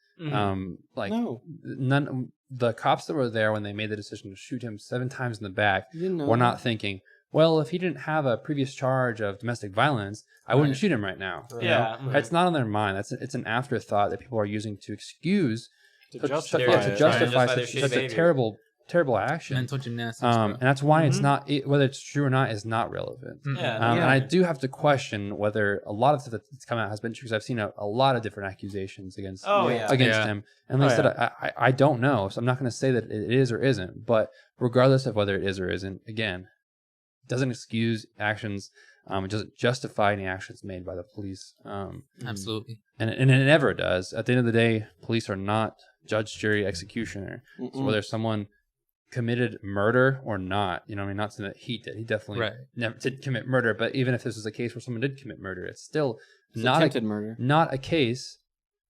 The cops that were there when they made the decision to shoot him 7 times in the back were not thinking, well, if he didn't have a previous charge of domestic violence, I wouldn't shoot him right now. Yeah. It's not on their mind. It's an afterthought that people are using to excuse to justify such a terrible action. Mental gymnastics. And that's why it's not, whether it's true or not, is not relevant. And I do have to question whether a lot of stuff that's come out has been true, because I've seen a lot of different accusations against him. And like I said, I don't know, so I'm not going to say that it is or isn't. But regardless of whether it is or isn't, again, it doesn't excuse actions. It doesn't justify any actions made by the police. Absolutely. And it never does. At the end of the day, police are not judge, jury, executioner. So whether someone committed murder or not, you know, I mean, not saying that he did. He definitely never did commit murder. But even if this was a case where someone did commit murder, it's still not attempted murder. Not a case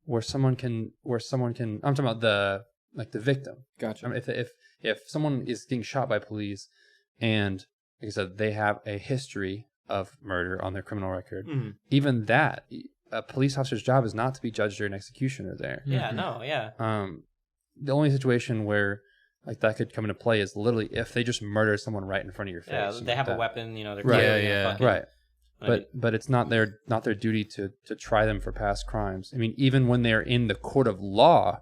where someone can. I'm talking about the victim. Gotcha. I mean, if someone is getting shot by police, and like I said, they have a history of murder on their criminal record, even that, a police officer's job is not to be judge, jury, and executioner there. The only situation where like that could come into play is literally if they just murder someone right in front of your face. Yeah, they have a weapon, you know. They're right. But it's not their duty to try them for past crimes. I mean, even when they're in the court of law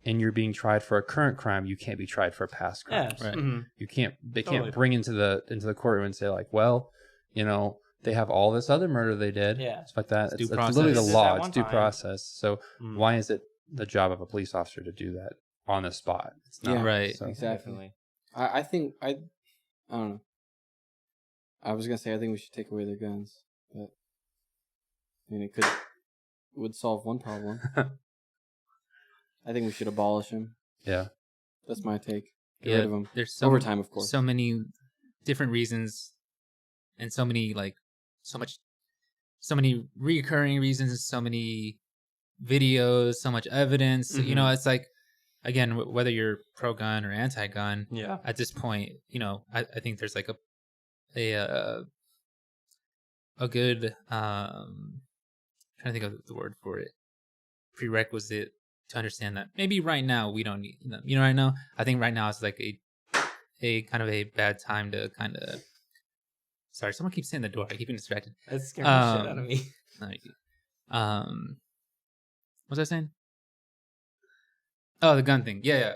and you're being tried for a current crime, you can't be tried for past crimes. Yeah, right. You can't. They can't bring into the courtroom and say like, well, you know, they have all this other murder they did. Yeah, it's like that. It's literally the law. It's due process. So why is it the job of a police officer to do that on the spot? It's not right. So. Exactly. I think I don't know. I was gonna say I think we should take away their guns, but I mean it would solve one problem. I think we should abolish them. Yeah, that's my take. Get rid of them. There's over time, of course. So many different reasons, and so many recurring reasons, and so many videos, so much evidence. You know, it's like, again, whether you're pro-gun or anti-gun, at this point, you know, I think there's like a good trying to think of the word for it, prerequisite to understand that maybe right now we don't need, you know, right now I think right now it's like a kind of a bad time to kind of. Sorry, someone keeps saying the door. I keep getting distracted. That's scaring the shit out of me. What was I saying? Oh, the gun thing. Yeah.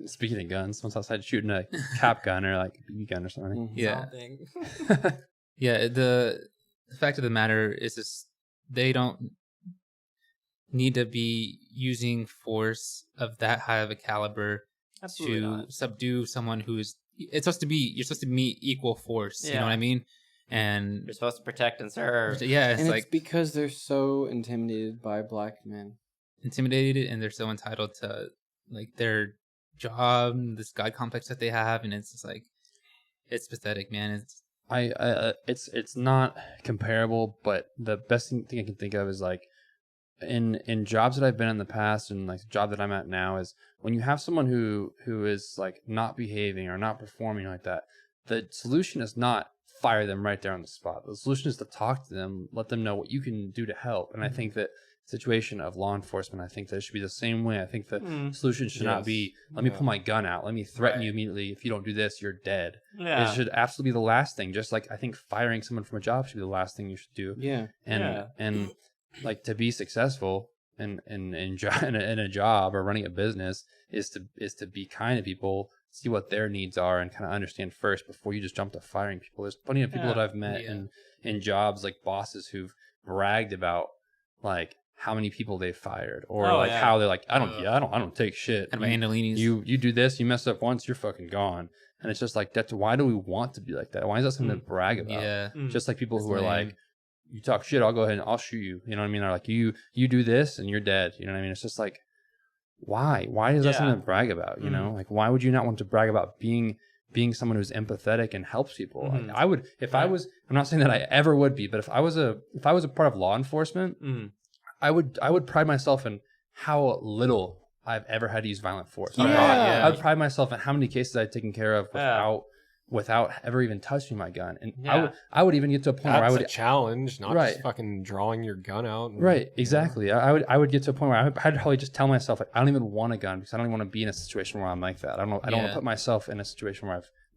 Speaking of guns, someone's outside shooting a cap gun or like a BB gun or something. Yeah. Yeah. The fact of the matter is this: they don't need to be using force of that high of a caliber to subdue someone who's. You're supposed to meet equal force. You know what I mean? And you're supposed to protect and serve. Yeah, it's because they're so intimidated by black men. Intimidated, and they're so entitled to like their job, this god complex that they have, and it's just like it's pathetic, man. It's not comparable, but the best thing I can think of is like in jobs that I've been in the past, and like the job that I'm at now, is when you have someone who is like not behaving or not performing like that, the solution is not fire them right there on the spot. The solution is to talk to them, let them know what you can do to help. And I think that situation of law enforcement, I think that it should be the same way. I think the solution should not be, let me pull my gun out, let me threaten you immediately. If you don't do this, you're dead. It should absolutely be the last thing. Just like I think firing someone from a job should be the last thing you should do. And like to be successful in a job or running a business is to be kind to people, see what their needs are, and kind of understand first before you just jump to firing people. There's plenty of people that I've met in jobs, like bosses who've bragged about like how many people they've fired, or how they're like, I don't take shit. And Andolini's. You do this, you mess up once, you're fucking gone. And it's just like, that's why do we want to be like that? Why is that something to brag about? Yeah. Just like people who are like, you talk shit, I'll go ahead and I'll shoot you. You know what I mean? Or like, you do this and you're dead. You know what I mean? It's just like, why? Why is that something to brag about? You know, like, why would you not want to brag about being someone who's empathetic and helps people? Like, I would, if I was, I'm not saying that I ever would be, but if I was a part of law enforcement, I would pride myself in how little I've ever had to use violent force. I would pride myself in how many cases I've taken care of without ever even touching my gun. And I would even get to a point where I would a challenge, not just fucking drawing your gun out. Exactly. I would get to a point where I'd probably just tell myself, like, I don't even want a gun because I don't even want to be in a situation where I'm like that. I don't want to put myself in a situation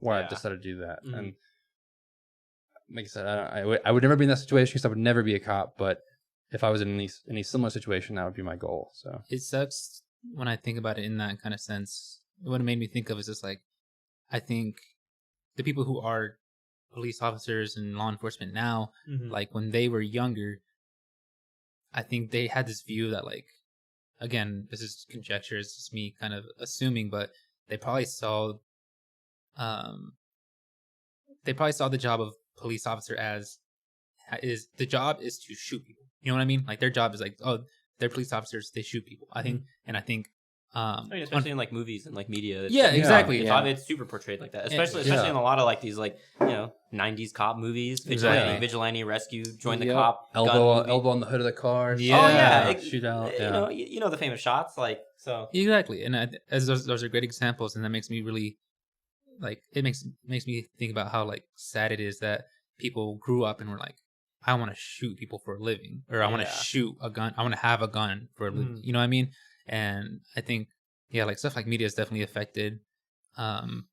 where I've decided to do that. And like I said, I would never be in that situation because I would never be a cop. But if I was in any similar situation, that would be my goal. So it sucks when I think about it in that kind of sense. What it made me think of is just like, I think the people who are police officers and law enforcement now, like when they were younger, I think they had this view that, like, again, this is conjecture, it's just me kind of assuming, but they probably saw the job of police officer as the job is to shoot people. You know what I mean? Like, their job is like, oh, they're police officers, they shoot people. I think, especially in like movies and like media. Exactly. It's super portrayed like that, especially in a lot of like these, like, 90s cop movies. Vigilante rescue, join the cop, elbow on the hood of the car. Shoot out. You know the famous shots, like, so. Exactly, and as those are great examples, and that makes me really, like, it makes me think about how, like, sad it is that people grew up and were like, I want to shoot people for a living, or I want to shoot a gun. I want to have a gun for a living. You know what I mean? And I think, like, stuff like media has definitely affected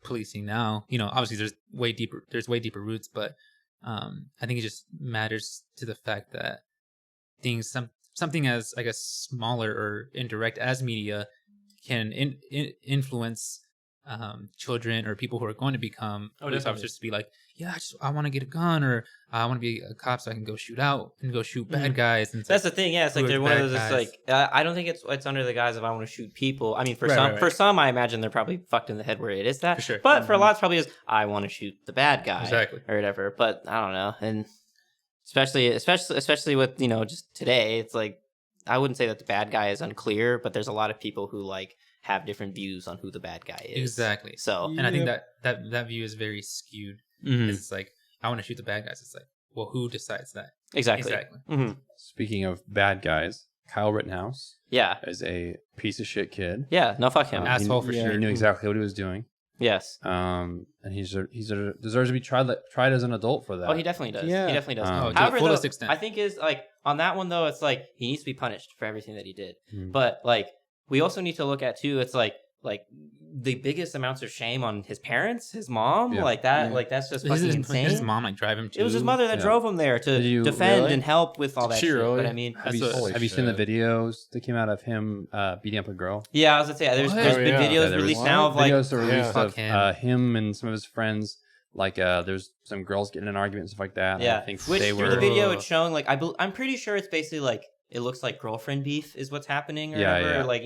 policing now. You know, obviously there's way deeper roots, but I think it just matters to the fact that something as, I guess, smaller or indirect as media can influence children or people who are going to become police officers to be like, I want to get a gun, or I want to be a cop so I can go shoot bad guys. And that's the thing. Yeah, it's like they're one of those, like, I don't think it's under the guise of I want to shoot people. I mean, for some, I imagine they're probably fucked in the head where it is that. For sure. But for a lot, it's probably is I want to shoot the bad guy, or whatever. But I don't know, and especially with, just today, it's like, I wouldn't say that the bad guy is unclear, but there's a lot of people who, like, have different views on who the bad guy is. Exactly. So, and I think that view is very skewed. It's like, I want to shoot the bad guys. It's like, well, who decides that? Exactly. Speaking of bad guys, Kyle Rittenhouse. Yeah. Is a piece of shit kid. Yeah. No, fuck him. Asshole for sure. He knew exactly what he was doing. Yes. And he deserves to be tried as an adult for that. Oh, he definitely does. Yeah. He definitely does. To the fullest extent. I think is, like, on that one though, it's like he needs to be punished for everything that he did. But, like, we also need to look at too, it's like the biggest amounts of shame on his parents, his mom, like that, like, that's just fucking insane. His mom, like, drive him to. It was his mother that drove him there to defend and help with all that shit. Really? But I mean, have you seen the videos that came out of him beating up a girl? Yeah, I was gonna say there's been videos released now of, like, videos released of him and some of his friends. Like, there's some girls getting in an argument and stuff like that. Yeah, I think through the video it's showing, like, I'm pretty sure it's basically like, it looks like girlfriend beef is what's happening, or whatever. Or, like,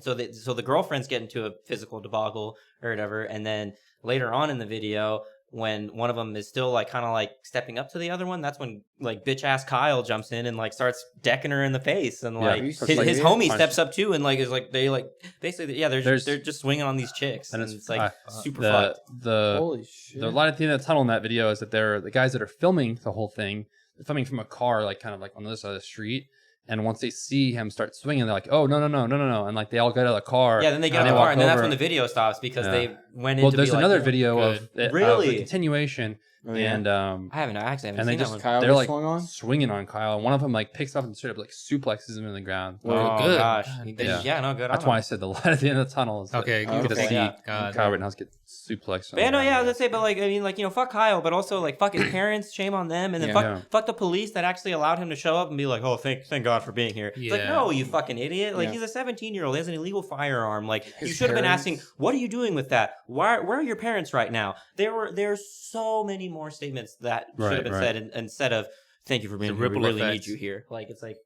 so the girlfriends get into a physical debacle or whatever, and then later on in the video, when one of them is still, like, kind of like stepping up to the other one, that's when, like, bitch ass Kyle jumps in and, like, starts decking her in the face, and, like, his homie steps up too, and, like, is like, they, like, basically, they're just swinging on these chicks, and it's like super fucked. Holy shit. The line at the end of the tunnel in that video is that they're the guys that are filming the whole thing. They're filming from a car, like, kind of like on the other side of the street. And once they see him start swinging, they're like, "Oh, no!" And, like, they all get out of the car. Yeah, then they get out of the car, and then that's when the video stops because they went into. Well, there's another video of the continuation, and I actually haven't seen that one. Kyle they're, like, swinging on Kyle, and one of them, like, picks up and straight up, like, suplexes him in the ground. Oh, good. Gosh, Good. Good. That's why I said the light at the end of the tunnel is okay. Like, to see Kyle Rittenhouse get suplexed. But I was gonna say, but, like, I mean, like, fuck Kyle, but also, like, fuck his parents, shame on them, and then fuck the police that actually allowed him to show up and be like, oh, thank God for being here. It's like, no, you fucking idiot. Like, he's a 17-year-old, he has an illegal firearm. Like, you should have been asking, what are you doing with that? Where are your parents right now? There's so many more statements that should have been said instead of, thank you for being here, we really need you here. Like, it's like,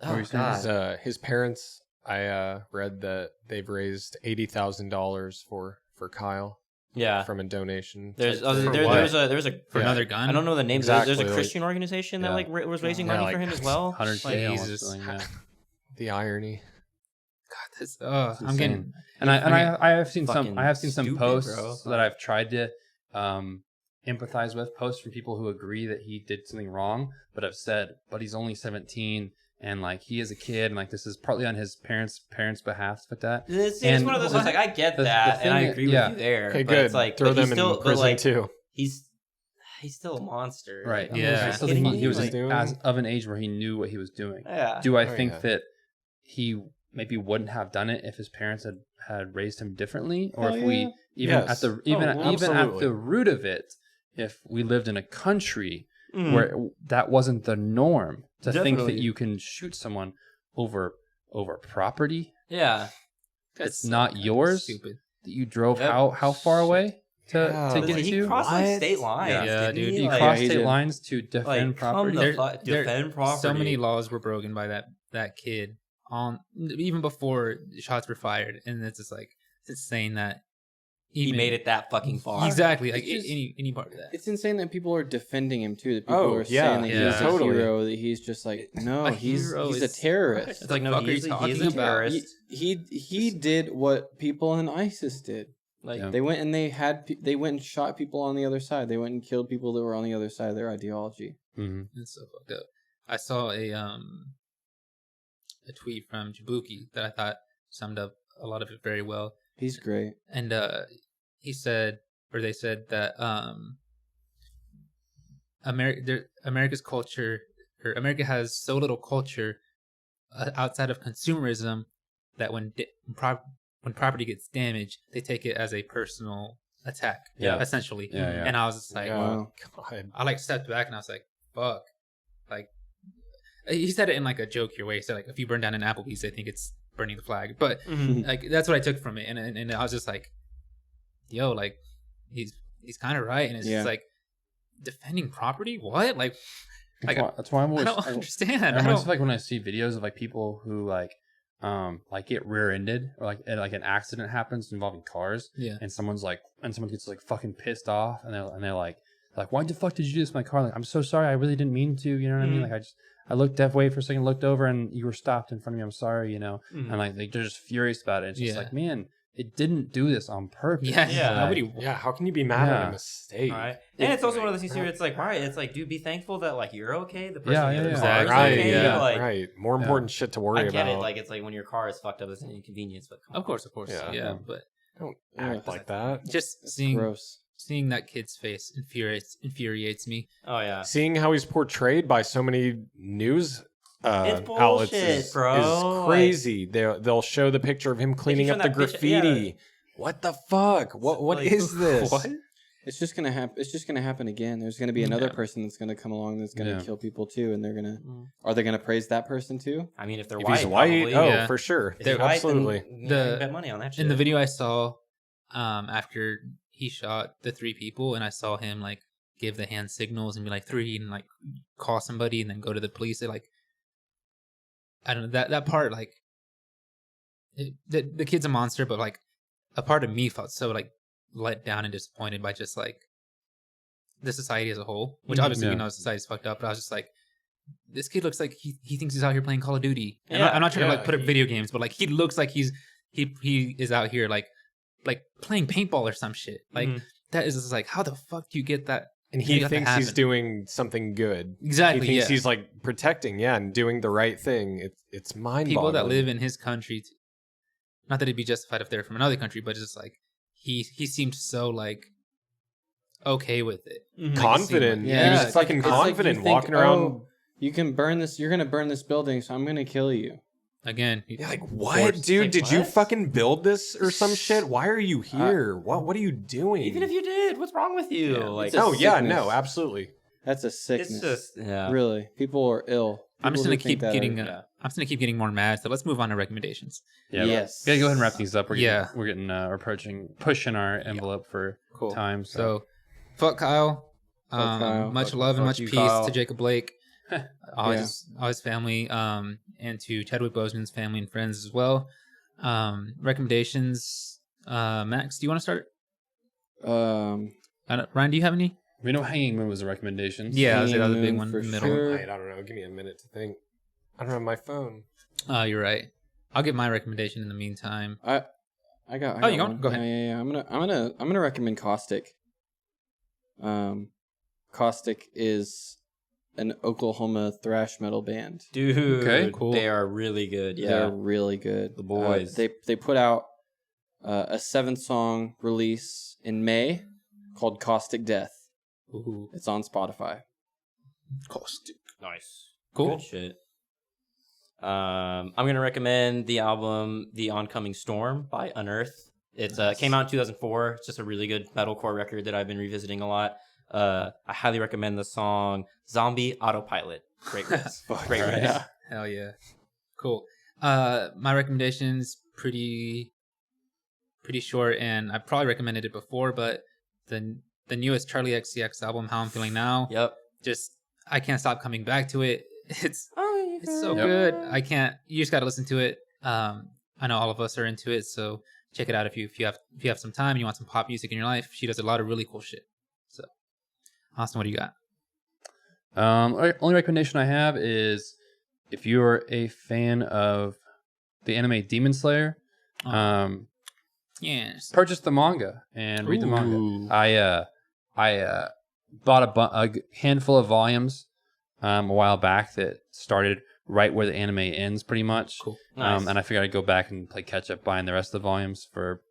oh God. His parents, I read that they've raised $80,000 for Kyle. from a donation. There's a for another gun. I don't know the name. Exactly. There's a Christian organization that was raising money for him as well. 100K. Jesus. The irony. God, this, I'm getting. And I have seen some. I have seen some stupid, posts bro. that I've tried to empathize with. Posts from people who agree that he did something wrong, but have said, "But he's only 17." And like he is a kid, and like this is partly on his parents' behalf with that. It's one of those ones like I get that, and I agree with you there. Okay, but good. It's like Throw them in prison too. He's still a monster. Right. Yeah. I still think he was like, as of an age where he knew what he was doing. Yeah. Do I think that he maybe wouldn't have done it if his parents had raised him differently, or if we at the root of it, if we lived in a country where that wasn't the norm to think that you can shoot someone over property. Yeah. It's not yours. Stupid. That you drove how far away to get he to? crossed like state lines. Yeah, dude. He crossed state lines to defend property. Defend property. So many laws were broken by that kid even before shots were fired, and it's just like it's insane that he made it that fucking far. Exactly, like any part of that. It's insane that people are defending him too. That people are saying that he's a hero. That he's just like he's a terrorist. It's like no, he's a terrorist. He did what people in ISIS did. Like they went and shot people on the other side. They went and killed people that were on the other side of their ideology. Mm-hmm. It's so fucked up. I saw a tweet from Jabuki that I thought summed up a lot of it very well. He's great. And they said that America's culture, or America has so little culture outside of consumerism that when property gets damaged, they take it as a personal attack. Essentially. Yeah. And I was just like, wow. God. I like stepped back and I was like, fuck. Like, he said it in like a jokier way. He said like, if you burn down an Applebee's, they think it's burning the flag. But like that's what I took from it. And I was just like, yo, like he's kind of right. And it's just like defending property. What? Like that's why I'm always, I don't understand. I always like when I see videos of like people who like get rear-ended or like an accident happens involving cars. Yeah. And someone gets like fucking pissed off and they're like, why the fuck did you do this to my car? Like, I'm so sorry. I really didn't mean to. You know what I mean? Like I looked that way for a second, looked over, and you were stopped in front of me. I'm sorry, you know. And like they're just furious about it. It's just like, man, it didn't do this on purpose. Yeah. How can you be mad at a mistake? Right. And it's also one of those things where it's like, right, it's like, dude, be thankful that like you're okay. The person in the other car is okay. Like, right. More important shit to worry about. I get it. Like it's like when your car is fucked up, it's an inconvenience. But Of course. Yeah. But don't act like that. Just seeing that kid's face infuriates me. Oh yeah. Seeing how he's portrayed by so many news it's bullshit, outlets is crazy. Like, they'll show the picture of him cleaning up the graffiti. What the fuck? What is this? What? It's just gonna happen. It's just gonna happen again. There's gonna be another person that's gonna come along that's gonna kill people too, and they're gonna. Are they gonna praise that person too? I mean, if they're If white, he's white, probably, for sure. If they're white, Absolutely. then, bet money on that shit. In the video I saw, after he shot the 3 people, and I saw him like give the hand signals and be like 3 and like call somebody and then go to the police. They like, I don't know that part like, the kid's a monster, but like a part of me felt so like let down and disappointed by just like the society as a whole, which obviously we know society's fucked up, but I was just like, this kid looks like he thinks he's out here playing Call of Duty. And I'm not trying to like put up video games, but like he looks like he is out here like playing paintball or some shit. Like that is just like, how the fuck do you get that? And he thinks he's doing something good. Exactly. He thinks he's like protecting, and doing the right thing. It's mind-boggling. People that live in his country, not that it'd be justified if they're from another country, but just like he seemed so like okay with it, confident. He was fucking confident, walking around. You can burn this. You're gonna burn this building, so I'm gonna kill you. Again, like what, dude? Like, did you fucking build this or some shit? Why are you here? What are you doing? Even if you did, what's wrong with you? Like, no, absolutely. That's a sickness. It's just, really, people are ill. I'm just gonna keep getting more mad. So let's move on to recommendations. Yeah, yes. Gotta go ahead and wrap these up. We're pushing our envelope for time. So, fuck Kyle. Much love and much peace to Jacob Blake, all his family, and to Chadwick Boseman's family and friends as well. Recommendations. Max, do you want to start? Ryan, do you have any? We know Hanging Moon was a recommendation. Yeah, that was a big one. For Middle. sure. I don't know. Give me a minute to think. I don't have my phone. Oh, you're right. I'll give my recommendation in the meantime. I got you going? one. Go ahead. Yeah. I'm gonna recommend Caustic. Caustic is an Oklahoma thrash metal band. Dude, Okay, cool. They are really good. Yeah, They're really good. The boys. They put out a 7-song release in May called Caustic Death. Ooh. It's on Spotify. Caustic. Nice. Cool. Good shit. I'm gonna recommend the album "The Oncoming Storm" by Unearth. It came out in 2004. It's just a really good metalcore record that I've been revisiting a lot. I highly recommend the song "Zombie Autopilot." Great riff. Great riff. Yeah. Hell yeah. Cool. My recommendation's pretty short, and I probably recommended it before, but the newest Charlie XCX album, How I'm Feeling Now. Yep. Just I can't stop coming back to it. It's so good. I can't. You just got to listen to it. I know all of us are into it, so check it out if you have some time and you want some pop music in your life. She does a lot of really cool shit. So, Austin, what do you got? Only recommendation I have is if you're a fan of the anime Demon Slayer, Yes. purchase the manga and read the manga. I bought a handful of volumes a while back that started right where the anime ends, pretty much. Cool. Nice. And I figured I'd go back and play catch up buying the rest of the volumes for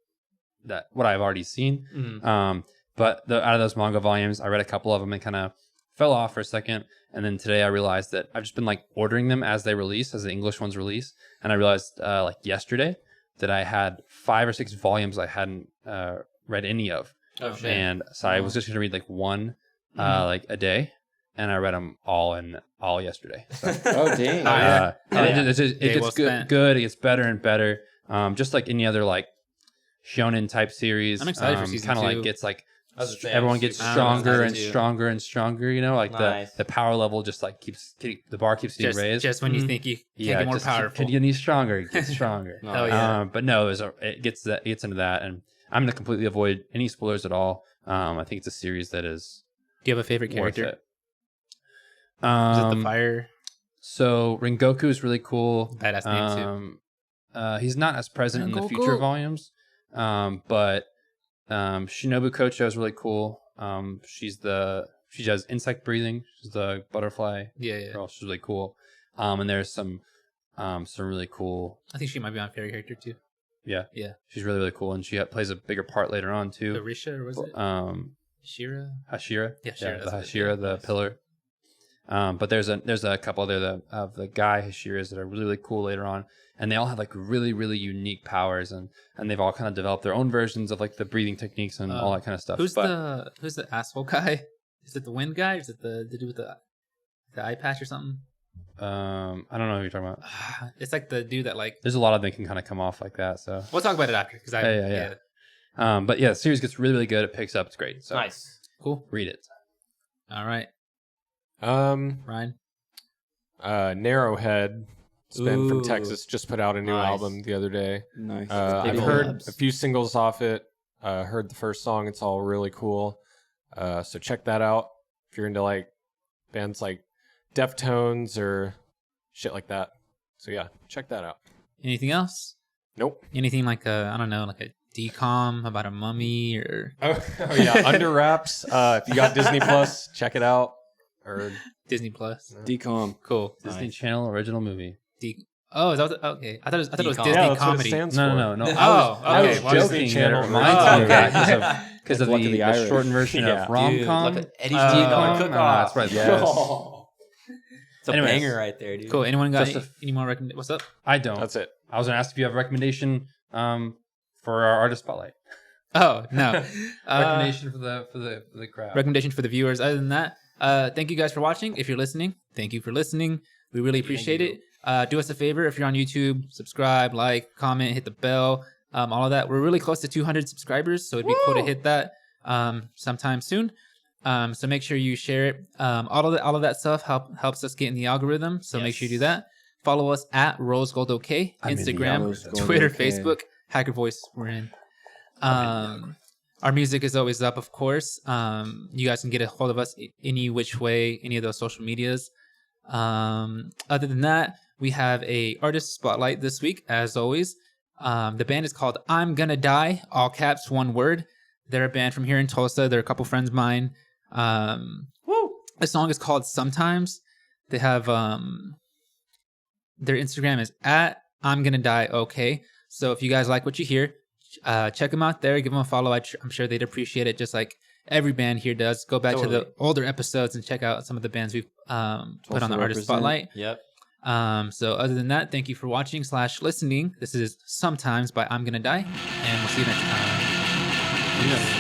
what I've already seen. Mm-hmm. But out of those manga volumes, I read a couple of them and kind of fell off for a second. And then today I realized that I've just been like ordering them as they release, as the English ones release. And I realized like yesterday that I had 5 or 6 volumes I hadn't read any of. Oh shit. And so I was just going to read like one like a day. And I read them all yesterday. So, Oh dang! and it Day gets well spent. good. It gets better and better. Just like any other like shonen type series. I'm excited for season Kind of 2. like gets like I was gonna say, everyone I'm gets super stronger excited and too. stronger and stronger. You know, like Nice. the power level just like the bar keeps getting raised. Just when you think you can't get more just powerful. Can get stronger? It gets stronger. No, Hell yeah. But no, it gets into that, and I'm gonna completely avoid any spoilers at all. I think it's a series that is Do you have a favorite worth character? it. Is it the fire? So Rengoku is really cool. Badass name too. He's not as present in the Rengoku. future volumes, but Shinobu Kocho is really cool. She does insect breathing. She's the butterfly Yeah. girl. She's really cool. And there's some really cool. I think she might be my favorite character too. Yeah, Yeah. she's really really cool, and she plays a bigger part later on too. Arisha, or was it? Shira? Hashira. Yeah, Shira, the that's it. Hashira, the Nice. pillar. But there's a couple other of the guy Hashiras that are really, really cool later on, and they all have like really, really unique powers, and they've all kind of developed their own versions of like the breathing techniques and all that kind of stuff. Who's the asshole guy? Is it the wind guy? Or is it the dude with the eye patch or something? I don't know who you're talking about. It's like the dude that like. There's a lot of them can kind of come off like that. So We'll talk about it after because yeah. But yeah, the series gets really, really good. It picks up. It's great. So Nice. Cool. read it. All right, Um, Ryan. Narrowhead, Ben from Ooh. Texas, just put out a new Nice. album the other day. Nice. I've Big heard collabs. a few singles off it. Heard the first song. It's all really cool. So check that out if you're into like bands like Deftones or shit like that. So yeah, check that out. Anything else? Nope. Anything like I don't know, like a decom about a mummy or Oh yeah, Under Wraps. If you got Disney Plus, check it out. Or Disney Plus? Decom. Cool. Disney Nice. Channel original movie. Oh, is that okay? I thought it was Decom. Disney yeah, that's what it comedy. stands No. for. I was okay. joking Disney that it Channel reminds original. me of that because of Like Luck of the the Irish. shortened version Yeah. of rom-com. Dude, look at Eddie's Decom? cook That's off. right. Yes. It's a Anyways. banger right there, dude. Cool. Anyone got Just any more recommendations? What's up? I don't. That's it. I was gonna ask if you have a recommendation for our artist spotlight. Oh no. Recommendation for the crowd. Recommendation for the viewers. Other than that, thank you guys for watching. If you're listening, thank you for listening. We really appreciate it. Do us a favor if you're on YouTube, subscribe, like, comment, hit the bell, all of that. We're really close to 200 subscribers, so it'd be cool to hit that sometime soon. So make sure you share it. All of that stuff helps us get in the algorithm. So make sure you do that. Follow us at Rose Gold OK, I'm in the Instagram, Rose Gold Twitter, OK. Facebook, Hacker Voice. We're in. Our music is always up, of course. You guys can get a hold of us any which way, any of those social medias. Other than that, we have a artist spotlight this week, as always. The band is called I'm Gonna Die, all caps, one word. They're a band from here in Tulsa. They're a couple friends of mine. The song is called Sometimes. They have their Instagram is at I'm Gonna Die Okay. So if you guys like what you hear, check them out there. Give them a follow. I'm sure they'd appreciate it, just like every band here does. Go back to the older episodes and check out some of the bands we've put on the artist spotlight. Yep. So other than that, thank you for watching / listening. This is Sometimes by I'm Gonna Die, and we'll see you next time. Yeah.